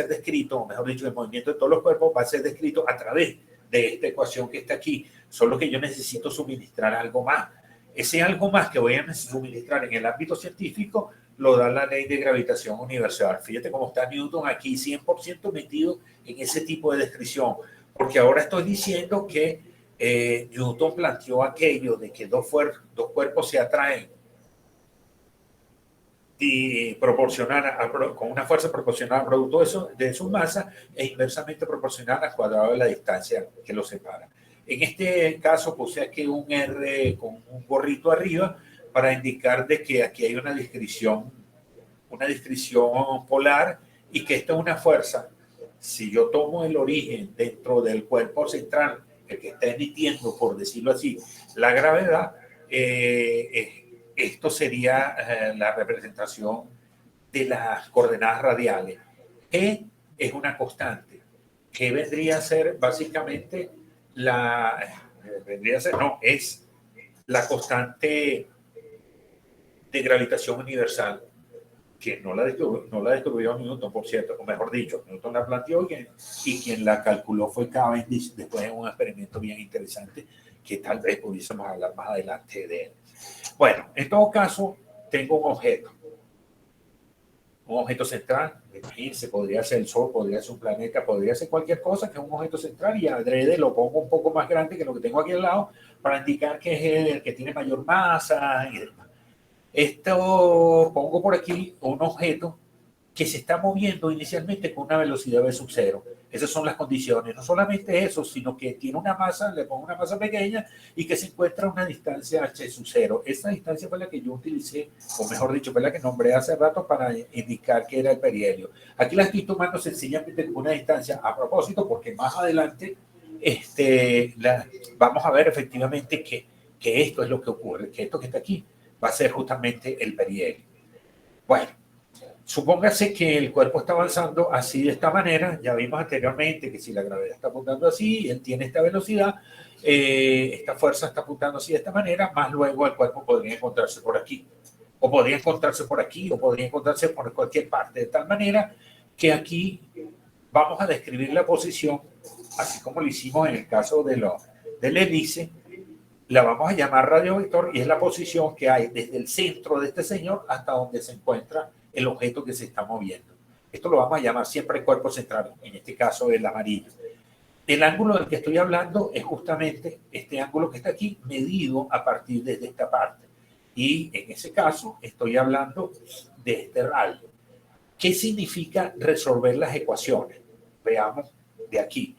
descritos, o mejor dicho, el movimiento de todos los cuerpos va a ser descrito a través de esta ecuación que está aquí, solo que yo necesito suministrar algo más. Ese algo más que voy a suministrar en el ámbito científico lo da la ley de gravitación universal. Fíjate cómo está Newton aquí 100% metido en ese tipo de descripción, porque ahora estoy diciendo que Newton planteó aquello de que dos cuerpos se atraen y con una fuerza proporcional al producto de su masa e inversamente proporcional al cuadrado de la distancia que los separa. En este caso puse aquí un R con un gorrito arriba para indicar de que aquí hay una descripción polar y que esta es una fuerza. Si yo tomo el origen dentro del cuerpo central, el que está emitiendo, por decirlo así, la gravedad, esto sería la representación de las coordenadas radiales. E es una constante, que vendría a ser básicamente es la constante de gravitación universal, que no la descubrió Newton, por cierto, o mejor dicho, Newton la planteó y quien la calculó fue Cavendish después de un experimento bien interesante que tal vez pudiésemos hablar más adelante de él. Bueno, en todo caso, tengo un objeto central, imagínense, podría ser el Sol, podría ser un planeta, podría ser cualquier cosa que es un objeto central y adrede lo pongo un poco más grande que lo que tengo aquí al lado para indicar que es el que tiene mayor masa y demás. Esto pongo por aquí un objeto que se está moviendo inicialmente con una velocidad v sub 0. Esas son las condiciones. No solamente eso, sino que tiene una masa, le pongo una masa pequeña y que se encuentra a una distancia h sub 0. Esa distancia fue la que yo utilicé, o mejor dicho, fue la que nombré hace rato para indicar que era el perihelio. Aquí la estoy tomando sencillamente como una distancia a propósito, porque más adelante vamos a ver efectivamente que esto es lo que ocurre, que esto que está aquí va a ser justamente el perihelio. Bueno, supóngase que el cuerpo está avanzando así de esta manera. Ya vimos anteriormente que si la gravedad está apuntando así, él tiene esta velocidad, esta fuerza está apuntando así de esta manera, más luego el cuerpo podría encontrarse por aquí, o podría encontrarse por aquí, o podría encontrarse por cualquier parte, de tal manera que aquí vamos a describir la posición, así como lo hicimos en el caso del hélice. La vamos a llamar radiovector y es la posición que hay desde el centro de este señor hasta donde se encuentra el objeto que se está moviendo. Esto lo vamos a llamar siempre cuerpo central, en este caso el amarillo. El ángulo del que estoy hablando es justamente este ángulo que está aquí, medido a partir de esta parte. Y en ese caso estoy hablando de este radio. ¿Qué significa resolver las ecuaciones? Veamos de aquí.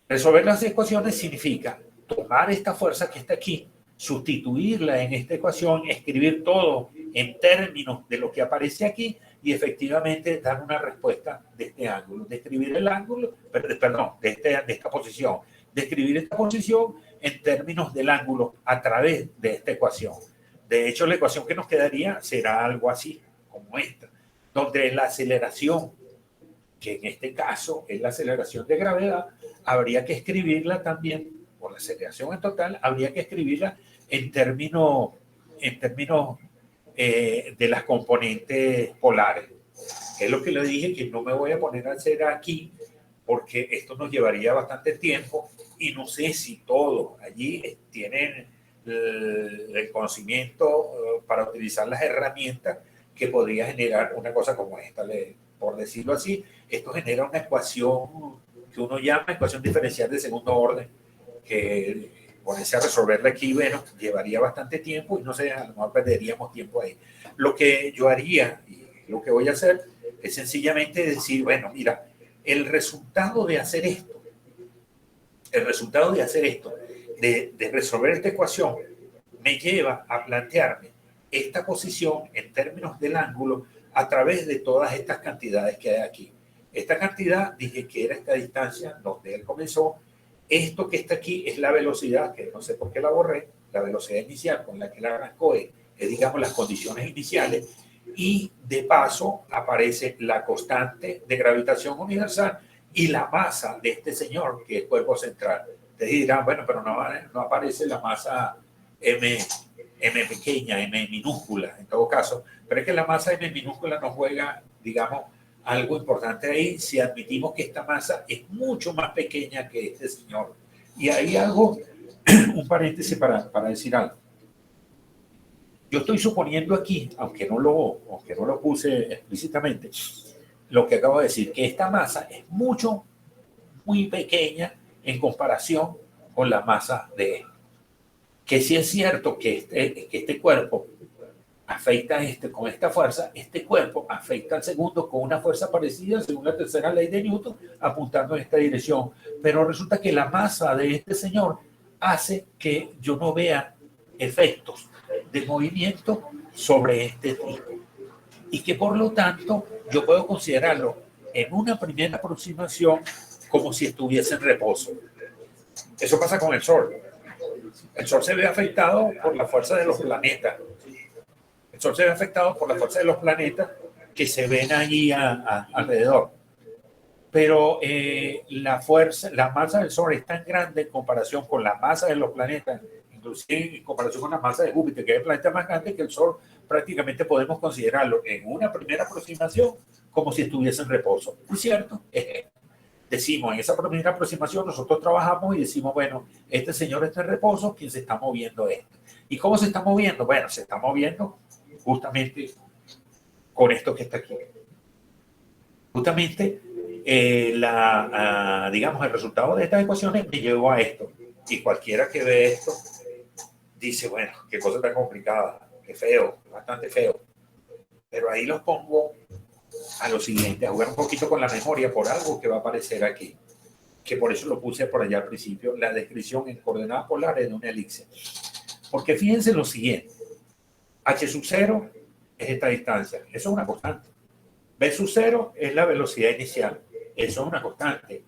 Resolver las ecuaciones significa tomar esta fuerza que está aquí, sustituirla en esta ecuación, escribir todo en términos de lo que aparece aquí y efectivamente dar una respuesta de este ángulo, describir el ángulo, perdón, de esta posición, describir esta posición en términos del ángulo a través de esta ecuación. De hecho, la ecuación que nos quedaría será algo así, como esta, donde la aceleración, que en este caso es la aceleración de gravedad, habría que escribirla también, por la aceleración en total, habría que escribirla en términos de las componentes polares. Es lo que le dije, que no me voy a poner a hacer aquí, porque esto nos llevaría bastante tiempo y no sé si todos allí tienen el conocimiento para utilizar las herramientas que podría generar una cosa como esta. Por decirlo así, esto genera una ecuación que uno llama ecuación diferencial de segundo orden, que ponerse a resolverla aquí, bueno, llevaría bastante tiempo y no sé, a lo mejor perderíamos tiempo ahí. Lo que yo haría y lo que voy a hacer es sencillamente decir, bueno, mira, el resultado de hacer esto, de resolver esta ecuación, me lleva a plantearme esta posición en términos del ángulo a través de todas estas cantidades que hay aquí. Esta cantidad, dije que era esta distancia donde él comenzó. Esto que está aquí es la velocidad, que no sé por qué la borré, la velocidad inicial con la que él arrancó es, digamos, las condiciones iniciales. Y de paso aparece la constante de gravitación universal y la masa de este señor, que es el cuerpo central. Ustedes dirán, bueno, pero no aparece la masa M pequeña, M minúscula, en todo caso. Pero es que la masa M minúscula nos juega, digamos, algo importante ahí si admitimos que esta masa es mucho más pequeña que este señor. Y hay algo, un paréntesis para decir algo. Yo estoy suponiendo aquí, aunque no lo puse explícitamente, lo que acabo de decir, que esta masa es muy pequeña en comparación con la masa de él. Que sí es cierto que este cuerpo afecta con esta fuerza, este cuerpo afecta al segundo con una fuerza parecida según la tercera ley de Newton, apuntando en esta dirección. Pero resulta que la masa de este señor hace que yo no vea efectos de movimiento sobre este tipo. Y que por lo tanto yo puedo considerarlo en una primera aproximación como si estuviese en reposo. Eso pasa con el Sol. El Sol se ve afectado por la fuerza de los planetas. El Sol se ve afectado por la fuerza de los planetas que se ven allí alrededor. Pero la masa del Sol es tan grande en comparación con la masa de los planetas, inclusive en comparación con la masa de Júpiter, que es el planeta más grande que el Sol, prácticamente podemos considerarlo en una primera aproximación como si estuviese en reposo. ¿Es cierto? Decimos, en esa primera aproximación nosotros trabajamos y decimos, bueno, este señor está en reposo, ¿quién se está moviendo esto? ¿Y cómo se está moviendo? Bueno, se está moviendo justamente con esto que está aquí. Justamente, digamos, el resultado de estas ecuaciones me llevó a esto. Y cualquiera que ve esto dice, bueno, qué cosa tan complicada, qué feo, bastante feo. Pero ahí los pongo a lo siguiente, a jugar un poquito con la memoria por algo que va a aparecer aquí, que por eso lo puse por allá al principio, la descripción en coordenadas polares de una elipse. Porque fíjense lo siguiente, h sub 0 es esta distancia, eso es una constante. B sub 0 es la velocidad inicial, eso es una constante.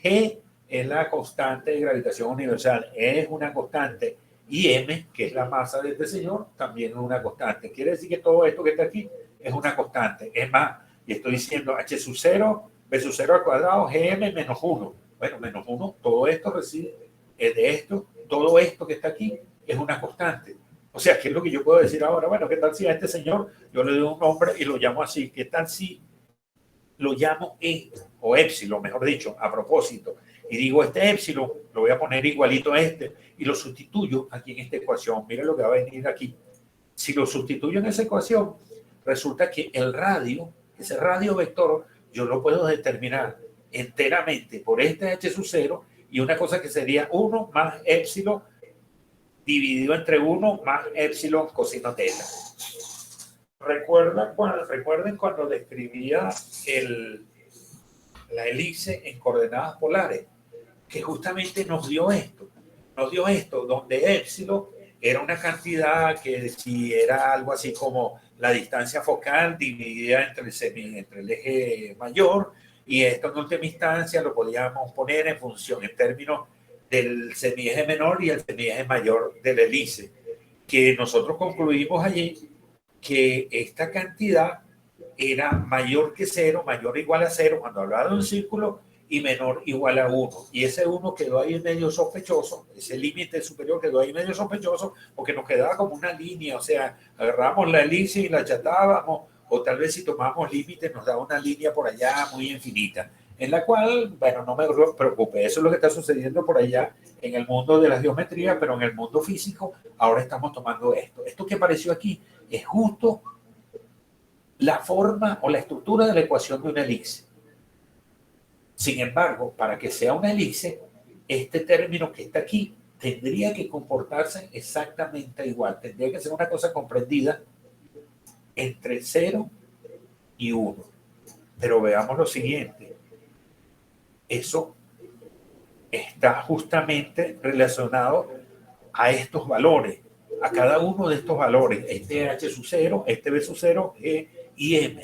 G es la constante de gravitación universal, es una constante. Y M, que es la masa de este señor, también es una constante. Quiere decir que todo esto que está aquí es una constante. Es más, y estoy diciendo h sub 0, b sub 0 al cuadrado, gm menos 1. Bueno, menos 1, todo esto reside de esto, todo esto que está aquí es una constante. O sea, ¿qué es lo que yo puedo decir ahora? Bueno, ¿qué tal si a este señor yo le doy un nombre y lo llamo así? ¿Qué tal si lo llamo E o épsilon, mejor dicho, a propósito? Y digo, este épsilon lo voy a poner igualito a este y lo sustituyo aquí en esta ecuación. Miren lo que va a venir aquí. Si lo sustituyo en esa ecuación, resulta que el radio, ese radio vector, yo lo puedo determinar enteramente por este h sub 0 y una cosa que sería 1 más épsilon dividido entre 1 más épsilon cosino teta. Recuerden cuando describía la elipse en coordenadas polares, que justamente nos dio esto, donde épsilon era una cantidad que si era algo así como la distancia focal dividida entre el eje mayor, y esto en última instancia lo podíamos poner en función, en términos del semieje menor y el semieje mayor de la elipse, que nosotros concluimos allí que esta cantidad era mayor que 0, mayor o igual a 0 cuando hablaba de un círculo y menor o igual a 1. Y ese 1 quedó ahí medio sospechoso, ese límite superior quedó ahí medio sospechoso porque nos quedaba como una línea, o sea, agarrábamos la elipse y la achatábamos, o tal vez si tomábamos límite nos daba una línea por allá muy infinita. en la cual, bueno, no me preocupe, eso es lo que está sucediendo por allá en el mundo de la geometría, pero en el mundo físico ahora estamos tomando esto. Esto que apareció aquí es justo la forma o la estructura de la ecuación de una elipse. Sin embargo, para que sea una elipse, este término que está aquí tendría que comportarse exactamente igual. Tendría que ser una cosa comprendida entre 0 y 1. Pero veamos lo siguiente. Eso está justamente relacionado a estos valores, a cada uno de estos valores. Este H sub 0, este B sub 0, G y M.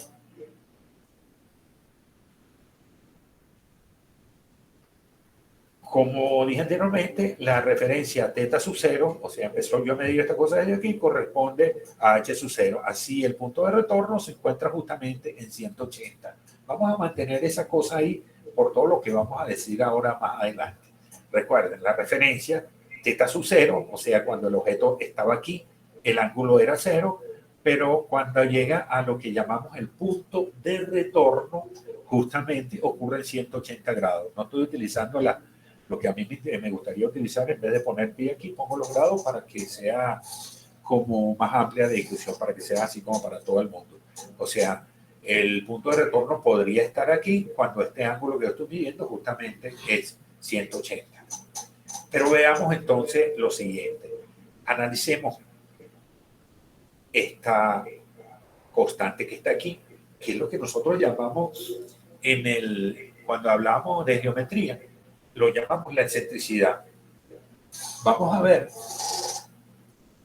Como dije anteriormente, la referencia teta sub 0, o sea, empezó yo a medir esta cosa de aquí, corresponde a H sub 0. Así el punto de retorno se encuentra justamente en 180. Vamos a mantener esa cosa ahí por todo lo que vamos a decir ahora más adelante. Recuerden, la referencia teta sub 0, o sea, cuando el objeto estaba aquí, el ángulo era 0, pero cuando llega a lo que llamamos el punto de retorno, justamente ocurre en 180 grados. No estoy utilizando lo que a mí me gustaría utilizar. En vez de poner pi aquí, pongo los grados para que sea como más amplia de inclusión, para que sea así como para todo el mundo. O sea, el punto de retorno podría estar aquí cuando este ángulo que yo estoy midiendo justamente es 180. Pero veamos entonces lo siguiente. Analicemos esta constante que está aquí, que es lo que nosotros llamamos cuando hablamos de geometría, lo llamamos la excentricidad. Vamos a ver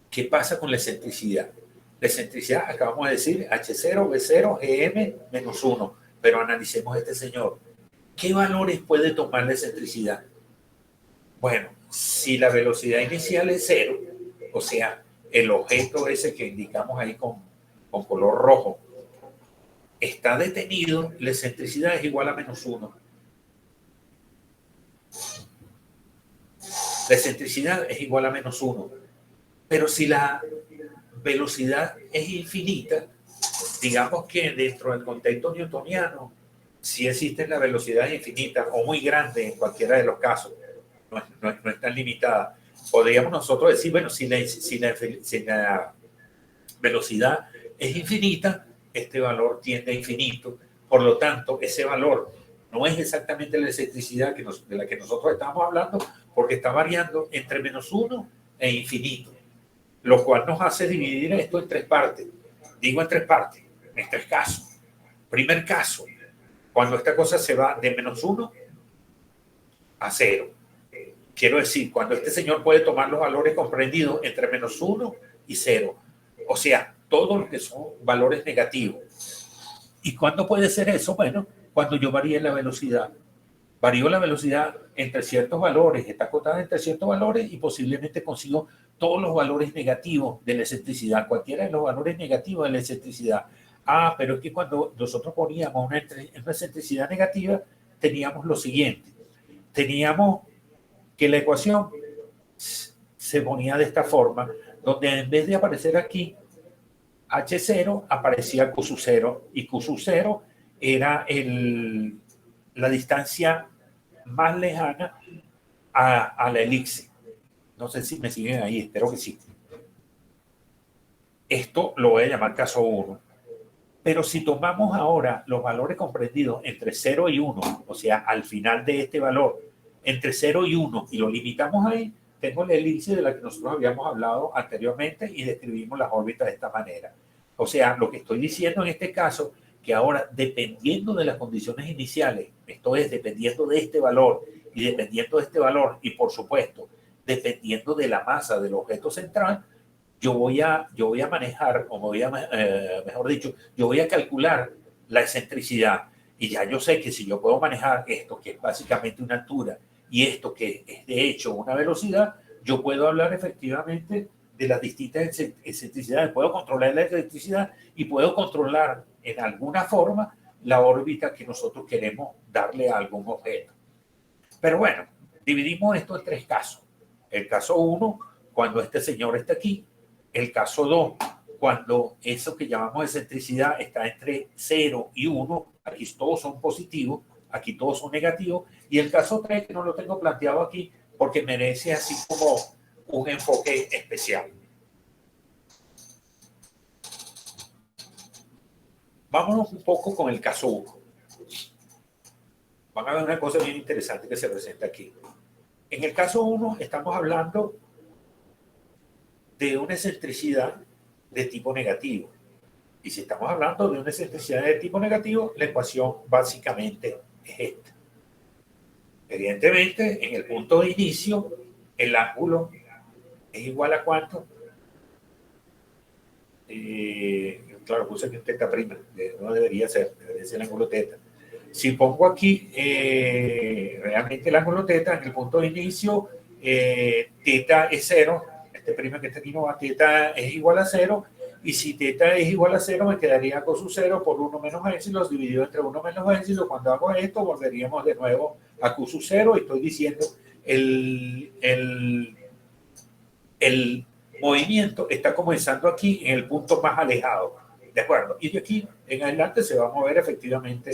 qué pasa con la excentricidad. La excentricidad, acabamos de decir, H0, B0, GM, menos 1. Pero analicemos este señor. ¿Qué valores puede tomar la excentricidad? Bueno, si la velocidad inicial es 0, o sea, el objeto ese que indicamos ahí con color rojo, está detenido, la excentricidad es igual a menos 1. La excentricidad es igual a menos 1. Pero si la velocidad es infinita, digamos que dentro del contexto newtoniano, si existe la velocidad infinita o muy grande en cualquiera de los casos, no es tan limitada, podríamos nosotros decir, bueno, si la velocidad es infinita, este valor tiende a infinito. Por lo tanto, ese valor no es exactamente la excentricidad de la que nosotros estamos hablando, porque está variando entre menos 1 e infinito, lo cual nos hace dividir esto en tres partes. Digo en tres partes, en tres casos. Primer caso, cuando esta cosa se va de menos 1 a 0. Quiero decir, cuando este señor puede tomar los valores comprendidos entre menos 1 y 0. O sea, todos los que son valores negativos. ¿Y cuándo puede ser eso? Bueno, cuando yo varíe la velocidad. Varío la velocidad entre ciertos valores, está acotada entre ciertos valores y posiblemente consigo todos los valores negativos de la excentricidad, cualquiera de los valores negativos de la excentricidad. Ah, pero es que cuando nosotros poníamos una excentricidad negativa, teníamos lo siguiente. Teníamos que la ecuación se ponía de esta forma, donde en vez de aparecer aquí H0, aparecía Q sub 0, y Q sub 0 era la distancia más lejana a la elipse. No sé si me siguen ahí, espero que sí. Esto lo voy a llamar caso 1. Pero si tomamos ahora los valores comprendidos entre 0 y 1, o sea, al final de este valor, entre 0 y 1, y lo limitamos ahí, tengo la elipse de la que nosotros habíamos hablado anteriormente y describimos las órbitas de esta manera. O sea, lo que estoy diciendo en este caso, que ahora, dependiendo de las condiciones iniciales, esto es, dependiendo de este valor y dependiendo de este valor, y por supuesto, dependiendo de la masa del objeto central, yo voy a manejar, o mejor dicho, yo voy a calcular la excentricidad. Y ya yo sé que si yo puedo manejar esto, que es básicamente una altura, y esto que es de hecho una velocidad, yo puedo hablar efectivamente de las distintas excentricidades. Puedo controlar la excentricidad y puedo controlar en alguna forma la órbita que nosotros queremos darle a algún objeto. Pero bueno, dividimos esto en tres casos. El caso 1, cuando este señor está aquí. El caso 2, cuando eso que llamamos excentricidad está entre 0 y 1, aquí todos son positivos, aquí todos son negativos. Y el caso 3, que no lo tengo planteado aquí, porque merece así como un enfoque especial. Vámonos un poco con el caso 1. Van a ver una cosa bien interesante que se presenta aquí. En el caso 1 estamos hablando de una excentricidad de tipo negativo. Y si estamos hablando de una excentricidad de tipo negativo, la ecuación básicamente es esta. Evidentemente, en el punto de inicio, el ángulo es igual a ¿cuánto? Claro, puse aquí un teta prima, no debería ser el ángulo teta. Si pongo aquí realmente el ángulo teta en el punto de inicio, teta es 0, este prima que está aquí no va, teta es igual a 0, y si teta es igual a 0, me quedaría con su 0 por 1 menos épsilon dividido entre 1 menos épsilon. Cuando hago esto, volveríamos de nuevo a Q sub 0, y estoy diciendo el movimiento está comenzando aquí en el punto más alejado, ¿de acuerdo? Y de aquí en adelante se va a mover efectivamente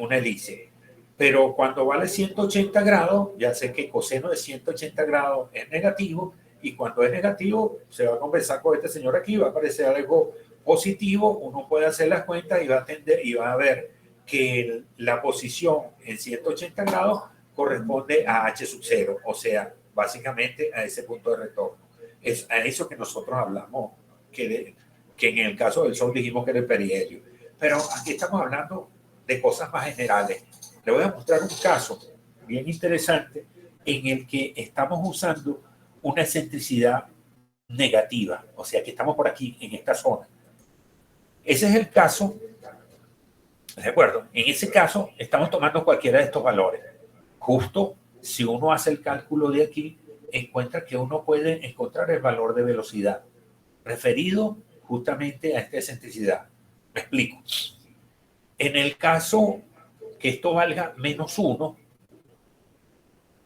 una elipse. Pero cuando vale 180 grados, ya sé que coseno de 180 grados es negativo, y cuando es negativo se va a conversar con este señor aquí, va a aparecer algo positivo, uno puede hacer las cuentas y va a tender y va a ver que la posición en 180 grados corresponde a h sub 0, o sea, básicamente a ese punto de retorno. Es a eso que nosotros hablamos, que en el caso del Sol dijimos que era el perihelio. Pero aquí estamos hablando de cosas más generales. Le voy a mostrar un caso bien interesante en el que estamos usando una excentricidad negativa, o sea que estamos por aquí, en esta zona. Ese es el caso, ¿de acuerdo? En ese caso estamos tomando cualquiera de estos valores. Justo si uno hace el cálculo de aquí, encuentra que uno puede encontrar el valor de velocidad referido justamente a esta excentricidad. Me explico. En el caso que esto valga menos 1,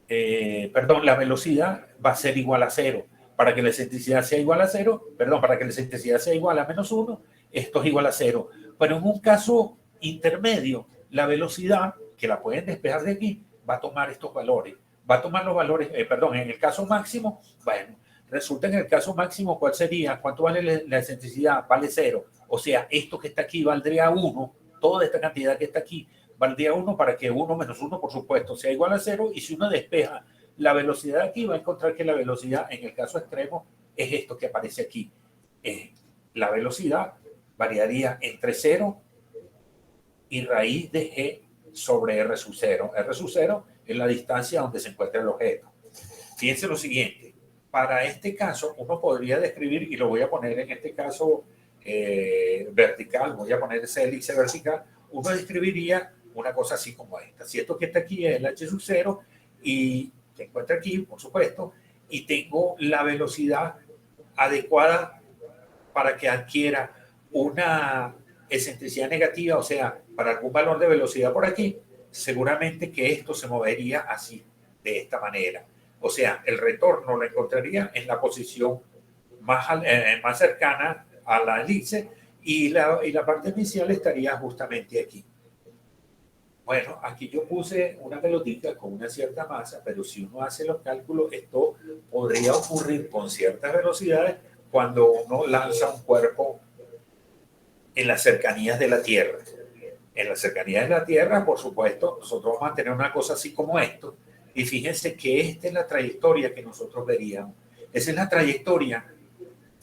la velocidad va a ser igual a 0. Para que la excentricidad sea igual a 0, para que la excentricidad sea igual a menos 1, esto es igual a 0. Pero en un caso intermedio, la velocidad, que la pueden despejar de aquí, va a tomar estos valores. Va a tomar los valores, en el caso máximo, bueno, resulta en el caso máximo, ¿cuál sería? ¿Cuánto vale la excentricidad? Vale 0. O sea, esto que está aquí valdría 1, toda esta cantidad que está aquí valdría 1 para que 1 menos 1, por supuesto, sea igual a 0. Y si uno despeja la velocidad de aquí, va a encontrar que la velocidad, en el caso extremo, es esto que aparece aquí. La velocidad variaría entre 0 y raíz de g sobre r sub 0. R sub 0 es la distancia donde se encuentra el objeto. Fíjense lo siguiente. Para este caso, uno podría describir, y lo voy a poner en este caso vertical, voy a poner esa hélice vertical, uno describiría una cosa así como esta. Si esto que está aquí es el h sub 0 y se encuentra aquí, por supuesto, y tengo la velocidad adecuada para que adquiera una excentricidad negativa, o sea, para algún valor de velocidad por aquí, seguramente que esto se movería así, de esta manera. O sea, el retorno lo encontraría en la posición más cercana a la elipse, y la parte inicial estaría justamente aquí. Bueno, aquí yo puse una pelotita con una cierta masa, pero si uno hace los cálculos, esto podría ocurrir con ciertas velocidades cuando uno lanza un cuerpo en las cercanías de la Tierra. En las cercanías de la Tierra, por supuesto, nosotros vamos a tener una cosa así como esto, y fíjense que esta es la trayectoria que nosotros veríamos. Esa es la trayectoria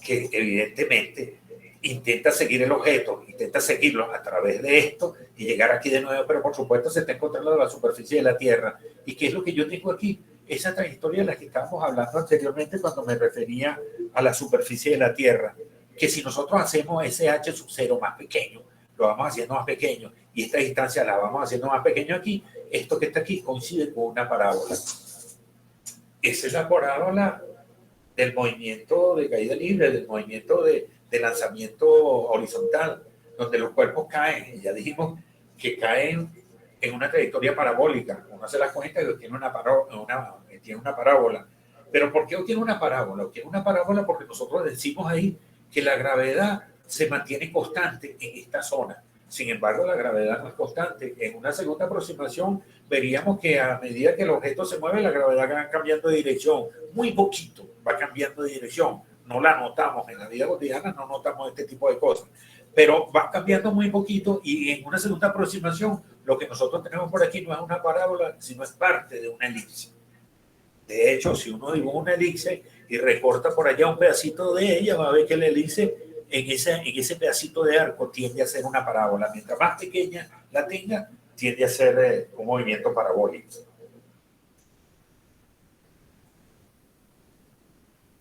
que evidentemente intenta seguir el objeto, intenta seguirlo a través de esto y llegar aquí de nuevo, pero por supuesto se está encontrando la superficie de la Tierra. ¿Y qué es lo que yo tengo aquí? Esa trayectoria de la que estábamos hablando anteriormente cuando me refería a la superficie de la Tierra, que si nosotros hacemos ese h sub 0 más pequeño, lo vamos haciendo más pequeño, y esta distancia la vamos haciendo más pequeño aquí, esto que está aquí coincide con una parábola. Esa es la parábola del movimiento de caída libre, del movimiento de lanzamiento horizontal, donde los cuerpos caen. Ya dijimos que caen en una trayectoria parabólica. Uno se da cuenta que tiene una parábola. Pero ¿por qué tiene una parábola? Tiene una parábola porque nosotros decimos ahí que la gravedad se mantiene constante en esta zona. Sin embargo, la gravedad no es constante. En una segunda aproximación veríamos que a medida que el objeto se mueve, la gravedad va cambiando de dirección. Muy poquito va cambiando de dirección. No la notamos en la vida cotidiana, no notamos este tipo de cosas. Pero va cambiando muy poquito y en una segunda aproximación lo que nosotros tenemos por aquí no es una parábola, sino es parte de una elipse. De hecho, si uno dibuja una elipse y recorta por allá un pedacito de ella, va a ver que la elipse en ese pedacito de arco tiende a ser una parábola. Mientras más pequeña la tenga, tiende a ser un movimiento parabólico.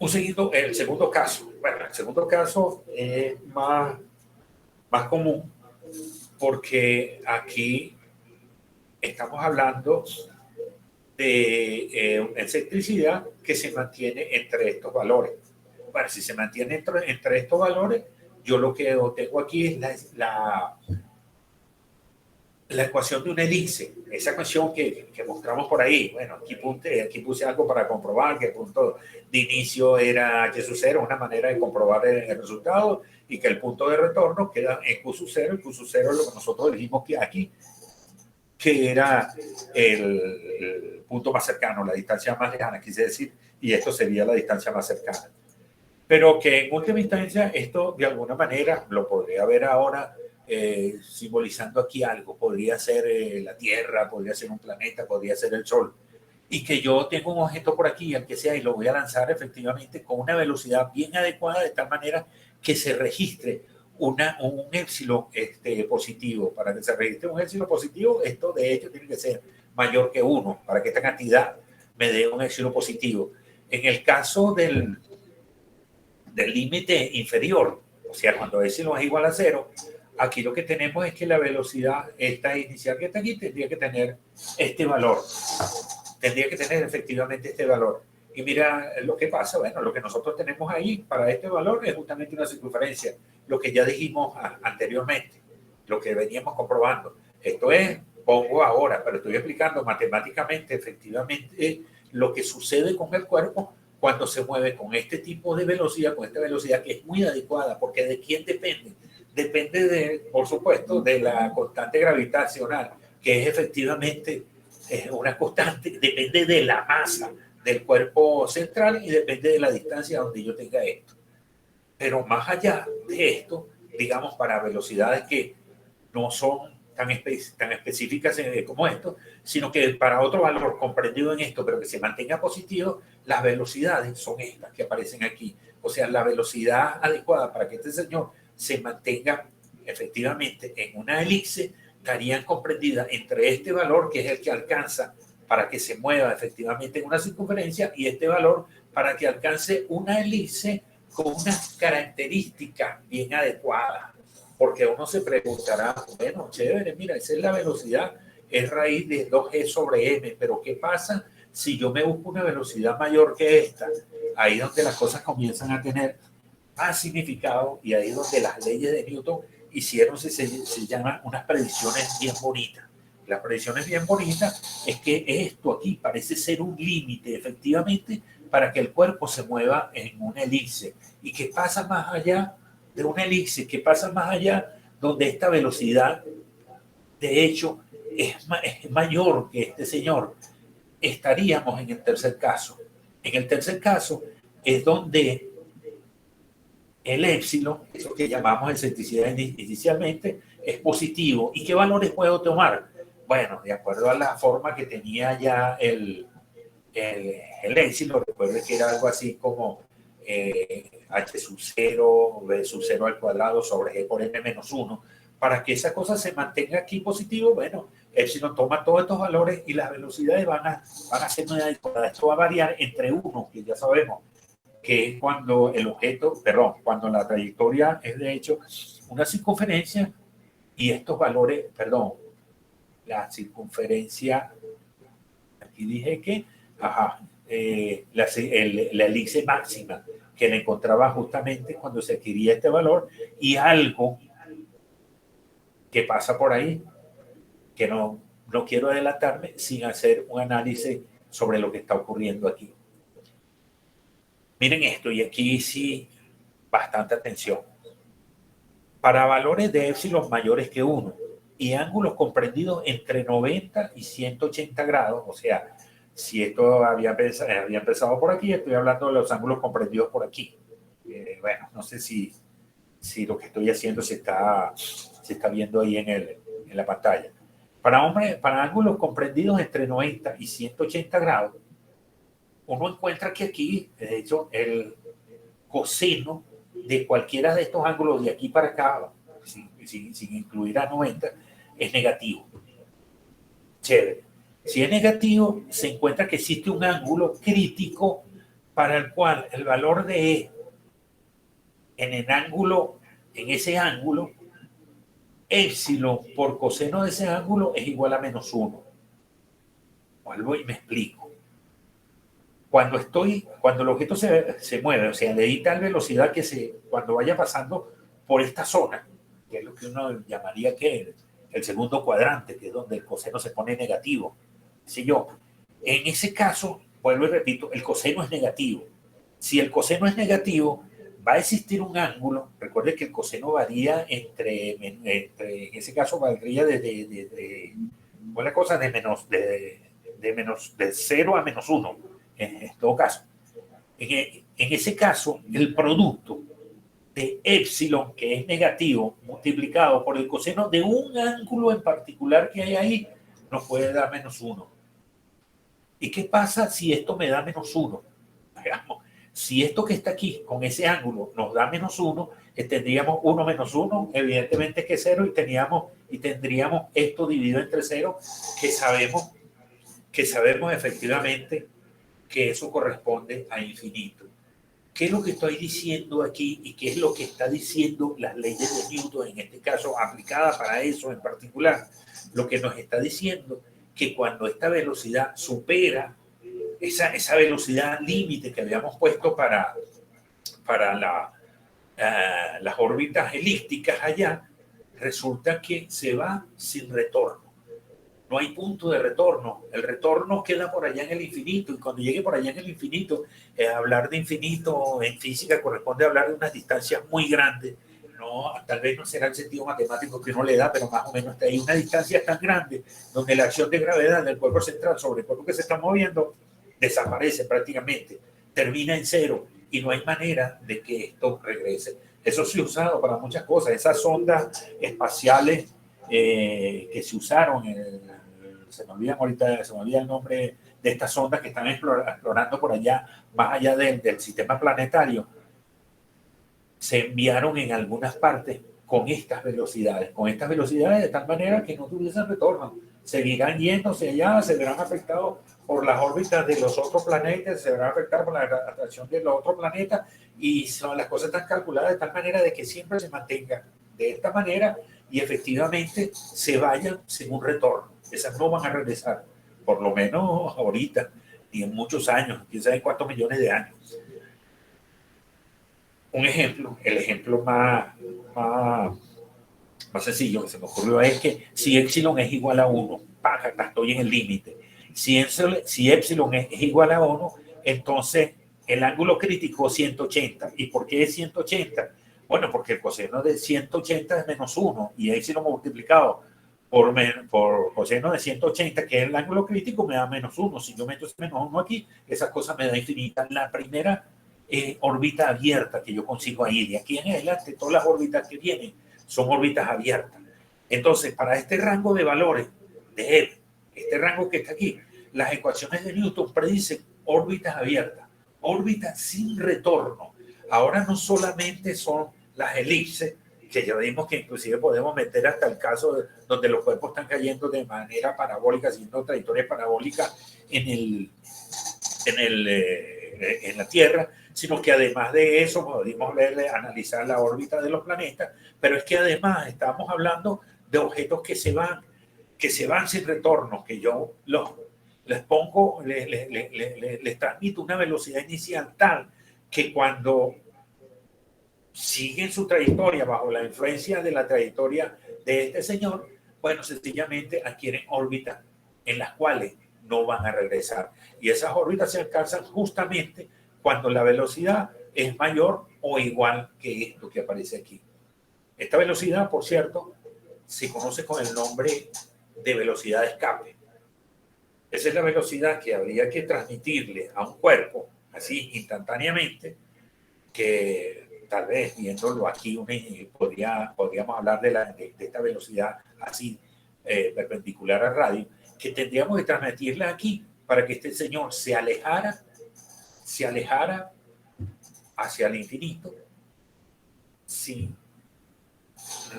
El segundo caso. Bueno, el segundo caso es más común porque aquí estamos hablando de una excentricidad que se mantiene entre estos valores. Bueno, si se mantiene entre estos valores, yo lo que tengo aquí es la ecuación de una elipse, esa ecuación que mostramos por ahí. Bueno, aquí puse algo para comprobar que el punto de inicio era h sub 0, una manera de comprobar el resultado, y que el punto de retorno queda en q sub 0, y q sub 0 es lo que nosotros dijimos que aquí, que era el punto más cercano, la distancia más lejana, quise decir, y esto sería la distancia más cercana. Pero que en última instancia esto de alguna manera lo podría ver ahora simbolizando aquí algo. Podría ser la Tierra, podría ser un planeta, podría ser el Sol. Y que yo tengo un objeto por aquí, al que sea, y lo voy a lanzar efectivamente con una velocidad bien adecuada, de tal manera que se registre un épsilon positivo. Para que se registre un épsilon positivo, esto de hecho tiene que ser mayor que 1, para que esta cantidad me dé un épsilon positivo. En el caso del límite inferior, o sea, cuando epsilon es igual a 0, aquí lo que tenemos es que la velocidad esta inicial que está aquí tendría que tener este valor. Tendría que tener efectivamente este valor. Y mira lo que pasa, bueno, lo que nosotros tenemos ahí para este valor es justamente una circunferencia, lo que ya dijimos anteriormente, lo que veníamos comprobando. Esto es, pongo ahora, pero estoy explicando matemáticamente, efectivamente, lo que sucede con el cuerpo cuando se mueve con este tipo de velocidad, con esta velocidad que es muy adecuada, porque ¿de quién depende? Depende, por supuesto, de la constante gravitacional, que es efectivamente una constante, depende de la masa del cuerpo central y depende de la distancia donde yo tenga esto. Pero más allá de esto, digamos, para velocidades que no son tan específicas como esto, sino que para otro valor comprendido en esto, pero que se mantenga positivo, las velocidades son estas que aparecen aquí. O sea, la velocidad adecuada para que este señor se mantenga efectivamente en una elipse estarían comprendidas entre este valor, que es el que alcanza para que se mueva efectivamente en una circunferencia, y este valor para que alcance una elipse con unas características bien adecuadas. Porque uno se preguntará, bueno, chévere, mira, esa es la velocidad, es raíz de 2g sobre m, pero ¿qué pasa si yo me busco una velocidad mayor que esta? Ahí es donde las cosas comienzan a tener más significado, y ahí es donde las leyes de Newton hicieron, se llaman unas predicciones bien bonitas. Las predicciones bien bonitas es que esto aquí parece ser un límite, efectivamente, para que el cuerpo se mueva en una elipse. ¿Y qué pasa más allá de una elipse? ¿Qué pasa más allá donde esta velocidad, de hecho, es mayor que este señor? Estaríamos en el tercer caso. En el tercer caso es donde el épsilon, eso que llamamos excentricidad inicialmente, es positivo. ¿Y qué valores puedo tomar? Bueno, de acuerdo a la forma que tenía ya el épsilon, recuerde que era algo así como h sub 0, b sub 0 al cuadrado sobre g por m menos 1. Para que esa cosa se mantenga aquí positivo, bueno, épsilon toma todos estos valores y las velocidades van a ser muy adecuadas. Esto va a variar entre 1, que ya sabemos que es cuando el objeto, perdón, cuando la trayectoria es de hecho una circunferencia, y estos valores, perdón, la circunferencia, aquí dije que, la elipse máxima, que la encontraba justamente cuando se adquiría este valor, y algo que pasa por ahí, que no quiero adelantarme sin hacer un análisis sobre lo que está ocurriendo aquí. Miren esto, y aquí sí, bastante atención. para valores de épsilon mayores que 1 y ángulos comprendidos entre 90 y 180 grados, o sea, si esto había empezado por aquí, estoy hablando de los ángulos comprendidos por aquí. Bueno, no sé si lo que estoy haciendo se está viendo ahí en la pantalla. Para ángulos comprendidos entre 90 y 180 grados, uno encuentra que aquí, de hecho, el coseno de cualquiera de estos ángulos de aquí para acá, sin incluir a 90, es negativo. Chévere. Si es negativo, se encuentra que existe un ángulo crítico para el cual el valor de E en ese ángulo, épsilon por coseno de ese ángulo es igual a menos 1. Vuelvo y me explico. Cuando el objeto se mueve, o sea, de tal velocidad que cuando vaya pasando por esta zona, que es lo que uno llamaría que el segundo cuadrante, que es donde el coseno se pone negativo, ¿sí yo? En ese caso, vuelvo y repito, el coseno es negativo. Si el coseno es negativo, va a existir un ángulo. Recuerde que el coseno varía en ese caso valdría una cosa de 0 a menos 1, en todo caso. En ese caso, el producto de épsilon, que es negativo, multiplicado por el coseno de un ángulo en particular que hay ahí, nos puede dar menos 1. ¿Y qué pasa si esto me da menos 1? Digamos, si esto que está aquí con ese ángulo nos da menos 1, tendríamos 1 menos 1, evidentemente que es 0, y tendríamos esto dividido entre 0, que sabemos efectivamente que eso corresponde a infinito. ¿Qué es lo que estoy diciendo aquí y qué es lo que está diciendo las leyes de Newton, en este caso aplicada para eso en particular? Lo que nos está diciendo que cuando esta velocidad supera esa velocidad límite que habíamos puesto para las órbitas elípticas allá, resulta que se va sin retorno. No hay punto de retorno. El retorno queda por allá en el infinito. Y cuando llegue por allá en el infinito, hablar de infinito en física corresponde a hablar de unas distancias muy grandes. No, tal vez no será el sentido matemático que uno le da, pero más o menos está ahí. Una distancia tan grande donde la acción de gravedad del cuerpo central sobre el cuerpo que se está moviendo desaparece prácticamente, termina en 0 y no hay manera de que esto regrese. Eso se ha usado para muchas cosas. Esas sondas espaciales que se usaron, se me olvida el nombre de estas sondas que están explorando por allá, más allá del sistema planetario, se enviaron en algunas partes con estas velocidades de tal manera que no tuviesen retorno. Seguirán yéndose allá, se verán afectados por las órbitas de los otros planetas, se verán afectados por la atracción de los otros planetas, y las cosas están calculadas de tal manera de que siempre se mantengan de esta manera y efectivamente se vayan sin un retorno. Esas no van a regresar, por lo menos ahorita, ni en muchos años, quién sabe cuántos millones de años. Un ejemplo, el ejemplo más sencillo que se me ocurrió es que si épsilon es igual a 1, estoy en el límite. Si épsilon es igual a 1, entonces el ángulo crítico es 180. ¿Y por qué es 180? Bueno, porque el coseno de 180 es menos 1 y épsilon multiplicado por coseno de 180, que es el ángulo crítico, me da menos 1. Si yo meto ese menos 1 aquí, esa cosa me da infinita. La primera órbita abierta que yo consigo ahí, de aquí en adelante, todas las órbitas que vienen son órbitas abiertas. Entonces, para este rango de valores de E, este rango que está aquí, las ecuaciones de Newton predicen órbitas abiertas, órbitas sin retorno. Ahora no solamente son las elipses, que ya vimos que inclusive podemos meter hasta el caso donde los cuerpos están cayendo de manera parabólica, siguiendo trayectorias parabólicas en la Tierra, sino que además de eso podemos analizar la órbita de los planetas, pero es que además estamos hablando de objetos que se van sin retorno, que yo les transmito una velocidad inicial tal que cuando siguen su trayectoria bajo la influencia de la trayectoria de este señor, bueno, sencillamente adquieren órbitas en las cuales no van a regresar. Y esas órbitas se alcanzan justamente cuando la velocidad es mayor o igual que esto que aparece aquí. Esta velocidad, por cierto, se conoce con el nombre de velocidad de escape. Esa es la velocidad que habría que transmitirle a un cuerpo, así instantáneamente, que tal vez viéndolo aquí podríamos hablar de esta velocidad así perpendicular al radio, que tendríamos que transmitirla aquí para que este señor se alejara hacia el infinito sin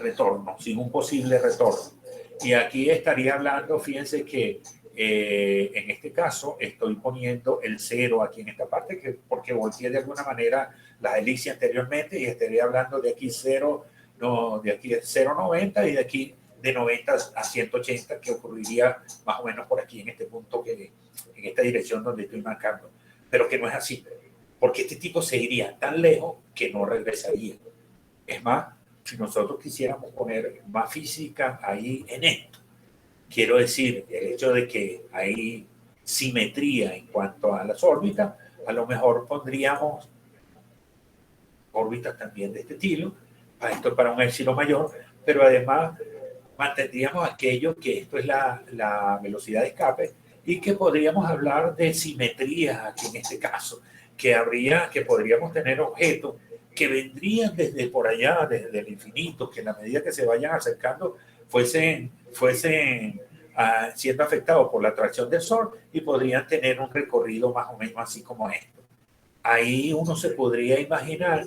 retorno, sin un posible retorno. Y aquí estaría hablando, fíjense que en este caso estoy poniendo el 0 aquí en esta parte, porque volteé de alguna manera la elipse anteriormente y estaría hablando de aquí 0, no, de aquí 0,90 y de aquí de 90 a 180, que ocurriría más o menos por aquí en este punto, en esta dirección donde estoy marcando. Pero que no es así, porque este tipo se iría tan lejos que no regresaría. Es más, si nosotros quisiéramos poner más física ahí en esto, quiero decir, el hecho de que hay simetría en cuanto a las órbitas, a lo mejor pondríamos órbitas también de este estilo, esto para un éxito mayor, pero además mantendríamos aquello que esto es la velocidad de escape y que podríamos hablar de simetría aquí en este caso, que podríamos tener objetos que vendrían desde por allá, desde el infinito, que en la medida que se vayan acercando fuesen siendo afectados por la atracción del Sol y podrían tener un recorrido más o menos así como esto. Ahí uno se podría imaginar,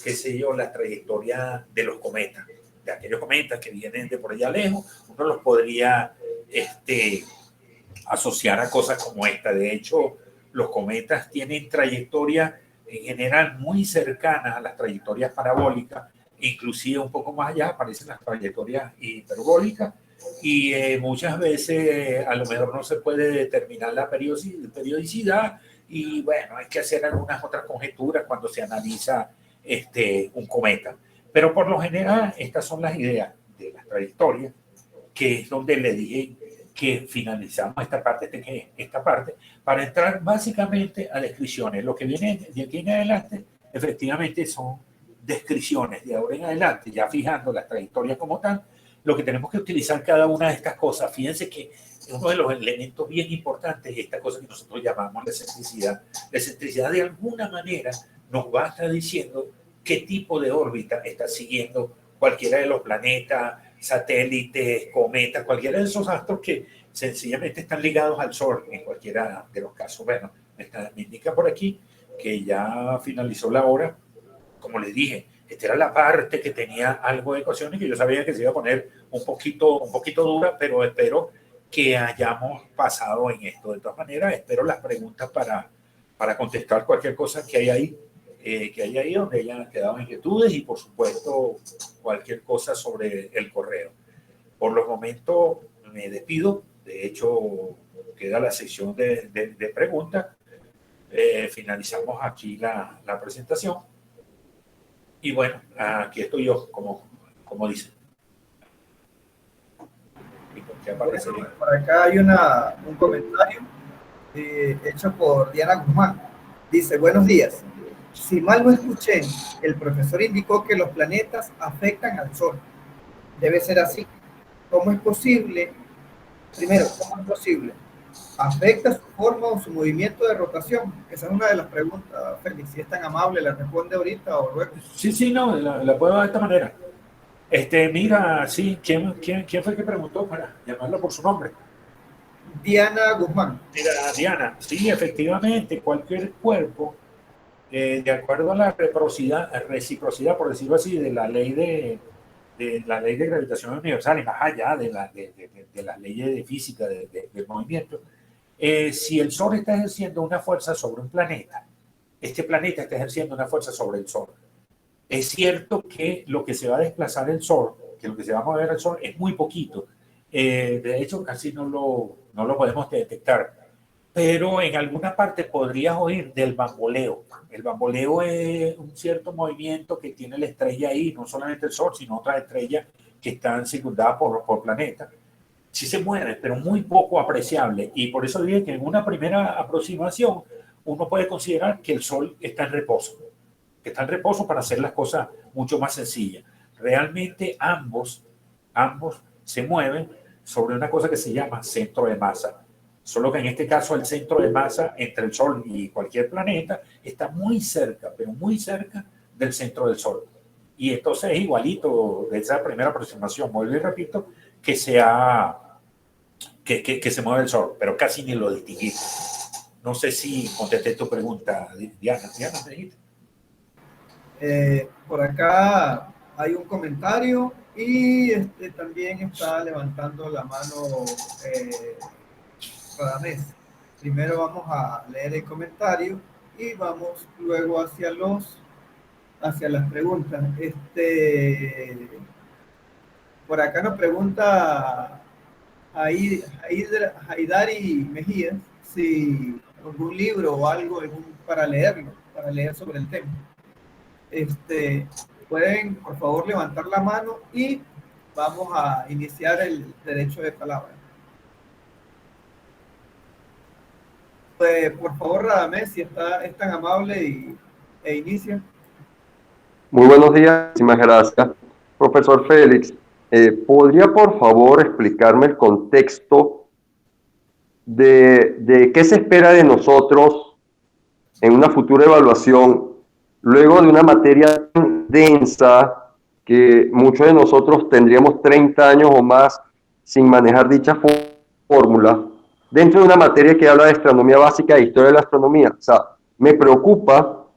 qué sé yo, la trayectoria de los cometas, de aquellos cometas que vienen de por allá lejos, uno los podría asociar a cosas como esta. De hecho, los cometas tienen trayectorias en general muy cercanas a las trayectorias parabólicas, inclusive un poco más allá aparecen las trayectorias hiperbólicas y muchas veces a lo mejor no se puede determinar la periodicidad y bueno, hay que hacer algunas otras conjeturas cuando se analiza un cometa. Pero por lo general estas son las ideas de las trayectorias, que es donde le dije que finalizamos esta parte para entrar básicamente a descripciones. Lo que viene de aquí en adelante efectivamente son descripciones de ahora en adelante, ya fijando las trayectorias como tal, lo que tenemos que utilizar cada una de estas cosas. Fíjense que uno de los elementos bien importantes es esta cosa que nosotros llamamos la excentricidad. La excentricidad de alguna manera nos va a estar diciendo qué tipo de órbita está siguiendo cualquiera de los planetas, satélites, cometas, cualquiera de esos astros que sencillamente están ligados al Sol en cualquiera de los casos. Bueno, me indica por aquí que ya finalizó la hora. Como les dije, esta era la parte que tenía algo de ecuaciones que yo sabía que se iba a poner un poquito dura, pero espero que hayamos pasado en esto. De todas maneras, espero las preguntas para contestar cualquier cosa que hay ahí. Donde hayan quedado inquietudes y por supuesto cualquier cosa sobre el correo. Por los momentos me despido, de hecho queda la sección de preguntas, finalizamos aquí la presentación y bueno, aquí estoy yo como dicen. Bueno, por acá hay un comentario hecho por Diana Guzmán. Dice, buenos días. Si mal no escuché, el profesor indicó que los planetas afectan al Sol. Debe ser así. ¿Cómo es posible? Primero, ¿cómo es posible? ¿Afecta su forma o su movimiento de rotación? Esa es una de las preguntas, Félix. Si es tan amable, ¿la responde ahorita o luego? Sí, no, la puedo de esta manera. Mira, sí, ¿quién fue el que preguntó para llamarlo por su nombre? Diana Guzmán. Mira, Diana, sí, efectivamente, cualquier cuerpo, de acuerdo a la reciprocidad, por decirlo así, de la ley de gravitación universal y más allá de las leyes de física del movimiento, si el Sol está ejerciendo una fuerza sobre un planeta, este planeta está ejerciendo una fuerza sobre el Sol. Es cierto que lo que se va a desplazar el Sol, que lo que se va a mover el Sol es muy poquito. De hecho, casi no lo podemos detectar. Pero en alguna parte podrías oír del bamboleo. El bamboleo es un cierto movimiento que tiene la estrella ahí, no solamente el Sol, sino otras estrellas que están circundadas por planetas. Sí se mueve, pero muy poco apreciable. Y por eso dije que en una primera aproximación uno puede considerar que el Sol está en reposo para hacer las cosas mucho más sencillas. realmente ambos se mueven sobre una cosa que se llama centro de masa. Solo que en este caso el centro de masa entre el Sol y cualquier planeta está muy cerca, pero muy cerca del centro del Sol. Y entonces es igualito de esa primera aproximación, vuelvo y repito, que se mueve el Sol, pero casi ni lo distinguimos. No sé si contesté tu pregunta, Diana. Diana, ¿me dijiste? Por acá hay un comentario y también está levantando la mano Radamés. Primero vamos a leer el comentario y vamos luego hacia las preguntas. Por acá nos pregunta Haidari Mejías si algún libro o algo para leer sobre el tema. Pueden por favor levantar la mano y vamos a iniciar el derecho de palabra. Pues, por favor, Radamés, si es tan amable e inicia. Muy buenos días, muchísimas gracias. Profesor Félix, ¿podría por favor explicarme el contexto de qué se espera de nosotros en una futura evaluación luego de una materia tan densa que muchos de nosotros tendríamos 30 años o más sin manejar dicha fórmula, dentro de una materia que habla de astronomía básica e historia de la astronomía? O sea, me preocupa.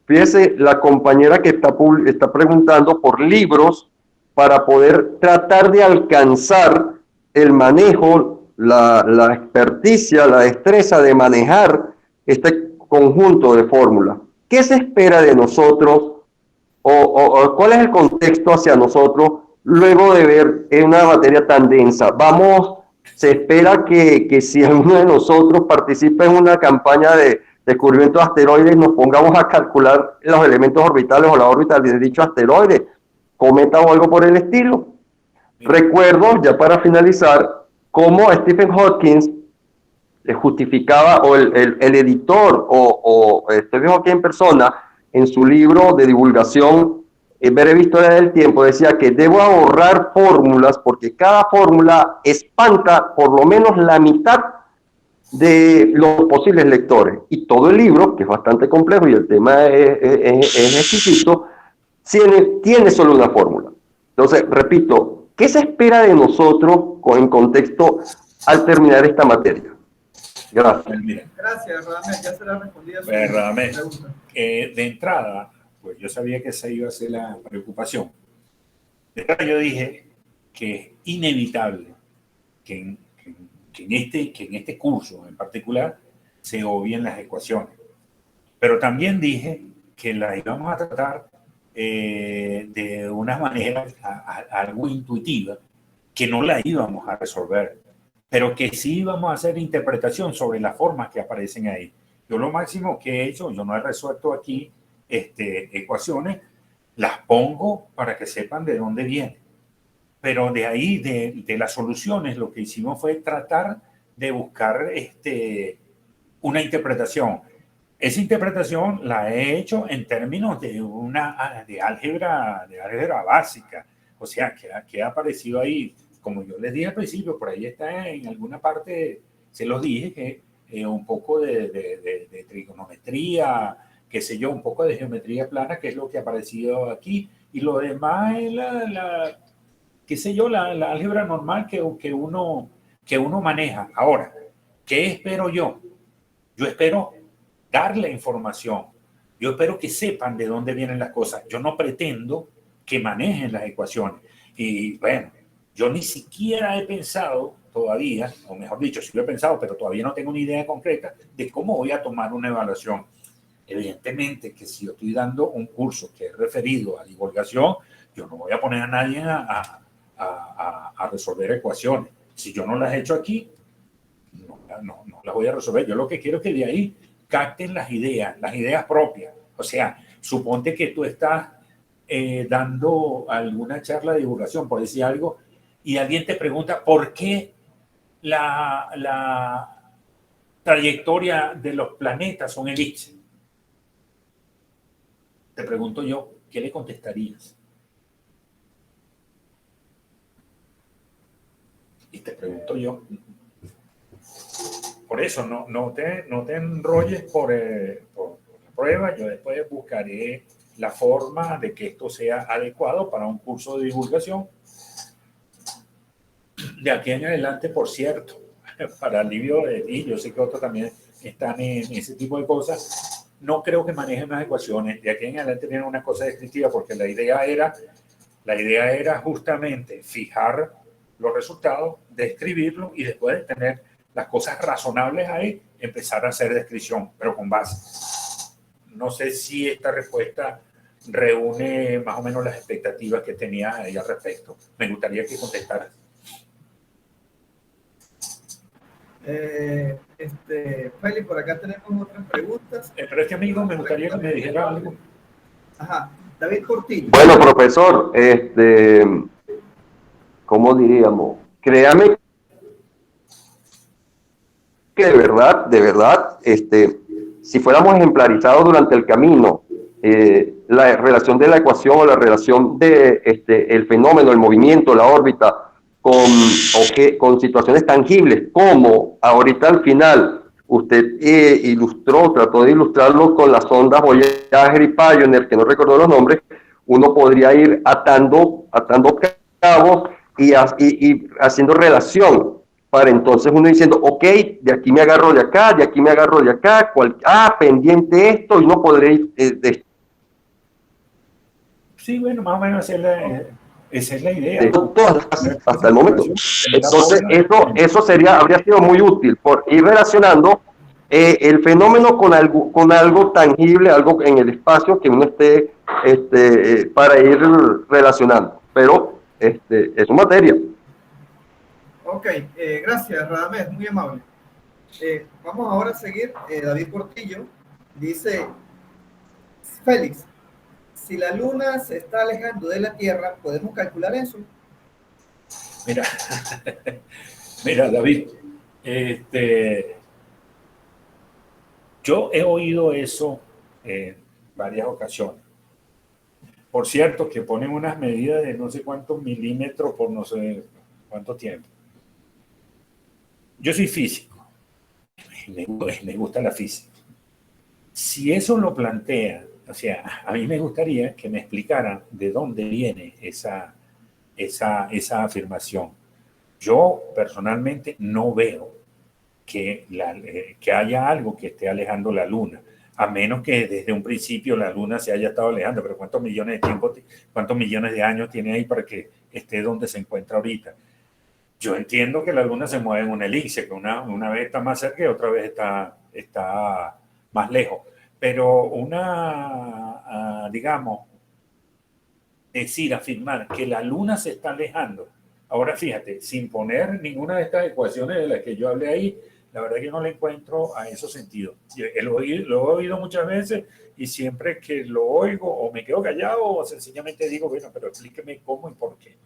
Fíjese, la compañera que está preguntando por libros para poder tratar de alcanzar el manejo, la experticia, la destreza de manejar este conjunto de fórmulas. ¿Qué se espera de nosotros o cuál es el contexto hacia nosotros luego de ver una materia tan densa? Se espera que si alguno de nosotros participa en una campaña de descubrimiento de asteroides, nos pongamos a calcular los elementos orbitales o la órbita de dicho asteroide, cometa o algo por el estilo. Recuerdo, ya para finalizar, cómo Stephen Hawking justificaba, o el editor, o Stephen Hawking en persona, en su libro de divulgación, Breve Historia del Tiempo, decía que debo ahorrar fórmulas porque cada fórmula espanta por lo menos la mitad de los posibles lectores. Y todo el libro, que es bastante complejo y el tema es exquisito, tiene solo una fórmula. Entonces, repito, ¿qué se espera de nosotros en contexto al terminar esta materia? Gracias. Gracias, Radamés. Ya será respondida su pregunta. De entrada, pues yo sabía que esa iba a ser la preocupación. De entrada yo dije que es inevitable que en este curso en particular se obvien las ecuaciones. Pero también dije que las íbamos a tratar de una manera algo intuitiva, que no la íbamos a resolver, pero que sí íbamos a hacer interpretación sobre las formas que aparecen ahí. Yo lo máximo que he hecho, yo no he resuelto aquí ecuaciones, las pongo para que sepan de dónde vienen. Pero de ahí, de las soluciones, lo que hicimos fue tratar de buscar una interpretación. Esa interpretación la he hecho en términos de álgebra básica. O sea, que ha aparecido ahí, como yo les dije al principio, por ahí está en alguna parte, se los dije, que un poco de trigonometría, qué sé yo, un poco de geometría plana, que es lo que ha aparecido aquí. Y lo demás es qué sé yo, la álgebra normal que uno maneja. Ahora, ¿qué espero yo? Yo espero darle información. Yo espero que sepan de dónde vienen las cosas. Yo no pretendo que manejen las ecuaciones. Y bueno, yo ni siquiera he pensado todavía, o mejor dicho, sí lo he pensado, pero todavía no tengo una idea concreta de cómo voy a tomar una evaluación. Evidentemente que si yo estoy dando un curso que es referido a divulgación, yo no voy a poner a nadie a resolver ecuaciones. Si yo no las he hecho aquí, no las voy a resolver. Yo lo que quiero es que de ahí capten las ideas propias. O sea, suponte que tú estás dando alguna charla de divulgación, por decir algo, y alguien te pregunta por qué la trayectoria de los planetas son elipses. Te pregunto yo, ¿qué le contestarías? Y te pregunto yo, por eso no te enrolles por la prueba. Yo después buscaré la forma de que esto sea adecuado para un curso de divulgación. De aquí en adelante, por cierto, para alivio de ti, yo sé que otros también están en ese tipo de cosas, no creo que manejen más ecuaciones. De aquí en adelante viene una cosa descriptiva, porque la idea era justamente fijar los resultados, describirlos y después de tener las cosas razonables ahí, empezar a hacer descripción, pero con base. No sé si esta respuesta reúne más o menos las expectativas que tenía ahí al respecto. Me gustaría que contestaras. Félix, por acá tenemos otras preguntas. Pero este amigo me gustaría que me dijera algo. Ajá, David Portillo. Bueno, profesor, ¿cómo diríamos? Créame que de verdad, si fuéramos ejemplarizados durante el camino, la relación de la ecuación o la relación de el fenómeno, el movimiento, la órbita, con situaciones tangibles, como ahorita al final usted trató de ilustrarlo con las ondas Voyager y Pioneer, que no recuerdo los nombres, uno podría ir atando cabos y haciendo relación, para entonces uno diciendo, ok, de aquí me agarro de acá, de aquí me agarro de acá, pendiente esto, y no podré ir. Sí, bueno, más o menos esa es la idea. Hasta el momento. Entonces, eso habría sido muy útil por ir relacionando el fenómeno con algo tangible, algo en el espacio que uno esté para ir relacionando. Pero es una materia. Ok, gracias, Radamés, muy amable. Vamos ahora a seguir. David Portillo dice, Félix, si la Luna se está alejando de la Tierra, ¿podemos calcular eso? Mira, David, yo he oído eso en varias ocasiones. Por cierto, que ponen unas medidas de no sé cuántos milímetros por no sé cuánto tiempo. Yo soy físico, me gusta la física. Si eso lo plantea, o sea, a mí me gustaría que me explicaran de dónde viene esa afirmación. Yo personalmente no veo que haya algo que esté alejando la Luna, a menos que desde un principio la Luna se haya estado alejando, pero ¿cuántos millones de años tiene ahí para que esté donde se encuentra ahorita? Yo entiendo que la Luna se mueve en una elipse, que una vez está más cerca y otra vez está más lejos. Pero digamos, afirmar que la Luna se está alejando. Ahora fíjate, sin poner ninguna de estas ecuaciones de las que yo hablé ahí, la verdad que no le encuentro a esos sentidos. Lo he oído muchas veces y siempre que lo oigo o me quedo callado o sencillamente digo, bueno, pero explíqueme cómo y por qué.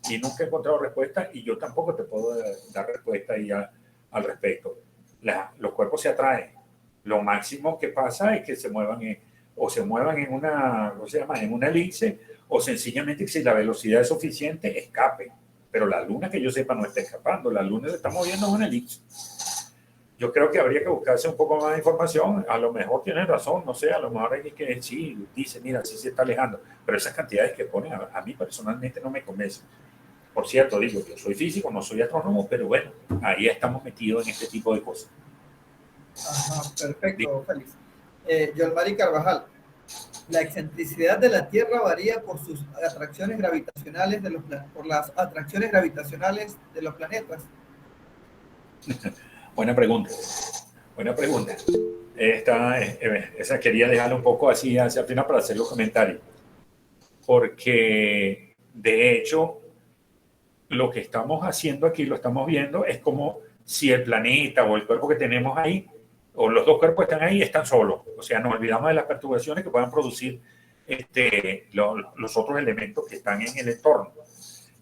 Y nunca he encontrado respuesta y yo tampoco te puedo dar respuesta ahí al respecto. Los cuerpos se atraen. Lo máximo que pasa es que se muevan en una, ¿cómo se llama? En una elipse, o sencillamente si la velocidad es suficiente, escape. Pero la Luna, que yo sepa, no está escapando. La Luna se está moviendo en una elipse. Yo creo que habría que buscarse un poco más de información. A lo mejor tienen razón, no sé, a lo mejor hay que sí, dice, mira, sí se está alejando. Pero esas cantidades que ponen a mí personalmente no me convencen. Por cierto, digo, yo soy físico, no soy astrónomo, pero bueno, ahí estamos metidos en este tipo de cosas. Ajá, perfecto, Félix. Yolmari Carvajal, la excentricidad de la Tierra varía por sus atracciones gravitacionales por las atracciones gravitacionales de los planetas. Buena pregunta. Esa quería dejarla un poco así hacia el final para hacer los comentarios. Porque, de hecho, lo que estamos haciendo aquí, lo estamos viendo, es como si el planeta o el cuerpo que tenemos ahí, o los dos cuerpos que están ahí, están solos. O sea, nos olvidamos de las perturbaciones que puedan producir los otros elementos que están en el entorno.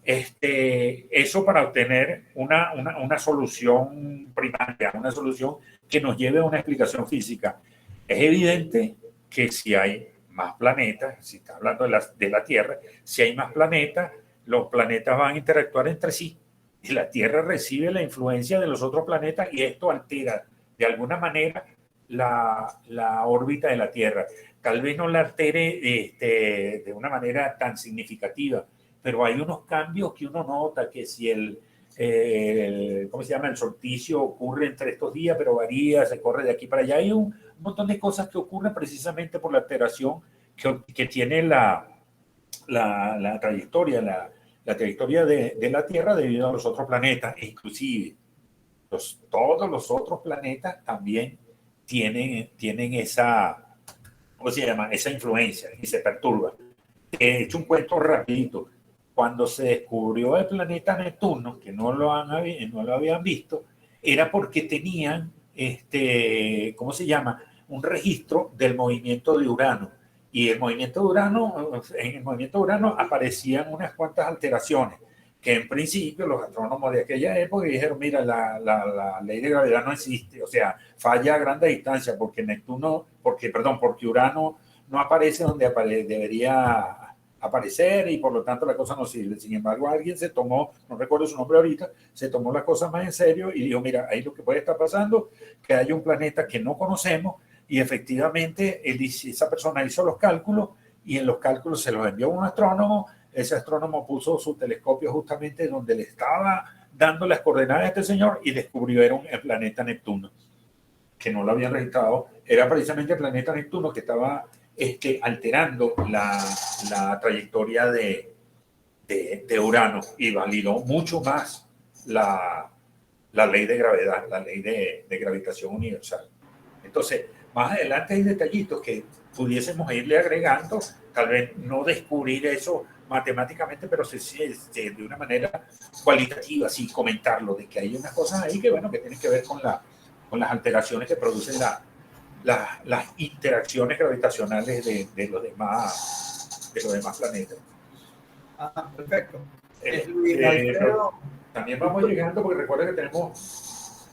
Eso para obtener una solución primaria, una solución que nos lleve a una explicación física. Es evidente que si hay más planetas, si está hablando de la Tierra, si hay más planetas, los planetas van a interactuar entre sí. y la Tierra recibe la influencia de los otros planetas y esto altera de alguna manera la órbita de la Tierra. Tal vez no la altere de una manera tan significativa, pero hay unos cambios que uno nota, que si ¿cómo se llama? El solsticio ocurre entre estos días, pero varía, se corre de aquí para allá. Hay un montón de cosas que ocurren precisamente por la alteración que tiene la trayectoria, la trayectoria de la Tierra debido a los otros planetas, e inclusive todos los otros planetas también tienen esa, ¿cómo se llama? Esa influencia y se perturba. He hecho un cuento rapidito. Cuando se descubrió el planeta Neptuno, que no lo habían visto, era porque tenían, ¿cómo se llama? Un registro del movimiento de Urano. Y en el movimiento de Urano aparecían unas cuantas alteraciones, que en principio los astrónomos de aquella época dijeron, mira, la ley de gravedad no existe, o sea, falla a grande distancia, porque porque Urano no aparece donde debería aparecer y por lo tanto la cosa no sirve. Sin embargo, alguien se tomó, no recuerdo su nombre ahorita, se tomó la cosa más en serio y dijo, mira, ahí lo que puede estar pasando, que hay un planeta que no conocemos y efectivamente esa persona hizo los cálculos y en los cálculos se los envió a un astrónomo. Ese astrónomo puso su telescopio justamente donde le estaba dando las coordenadas a este señor y descubrieron el planeta Neptuno, que no lo habían registrado. Era precisamente el planeta Neptuno que estaba alterando la trayectoria de Urano y validó mucho más la ley de gravedad, la ley de gravitación universal. Entonces, más adelante hay detallitos que pudiésemos irle agregando, tal vez no descubrir eso matemáticamente, pero de una manera cualitativa, sí comentarlo, de que hay unas cosas ahí que, bueno, que tienen que ver con las alteraciones que producen las interacciones gravitacionales de los demás planetas. Ah, perfecto. También vamos llegando, porque recuerda que tenemos...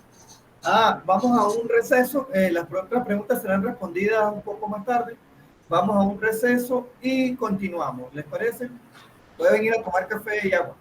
vamos a un receso. Las otras preguntas serán respondidas un poco más tarde. Vamos a un receso y continuamos. ¿Les parece? Pueden ir a tomar café y agua.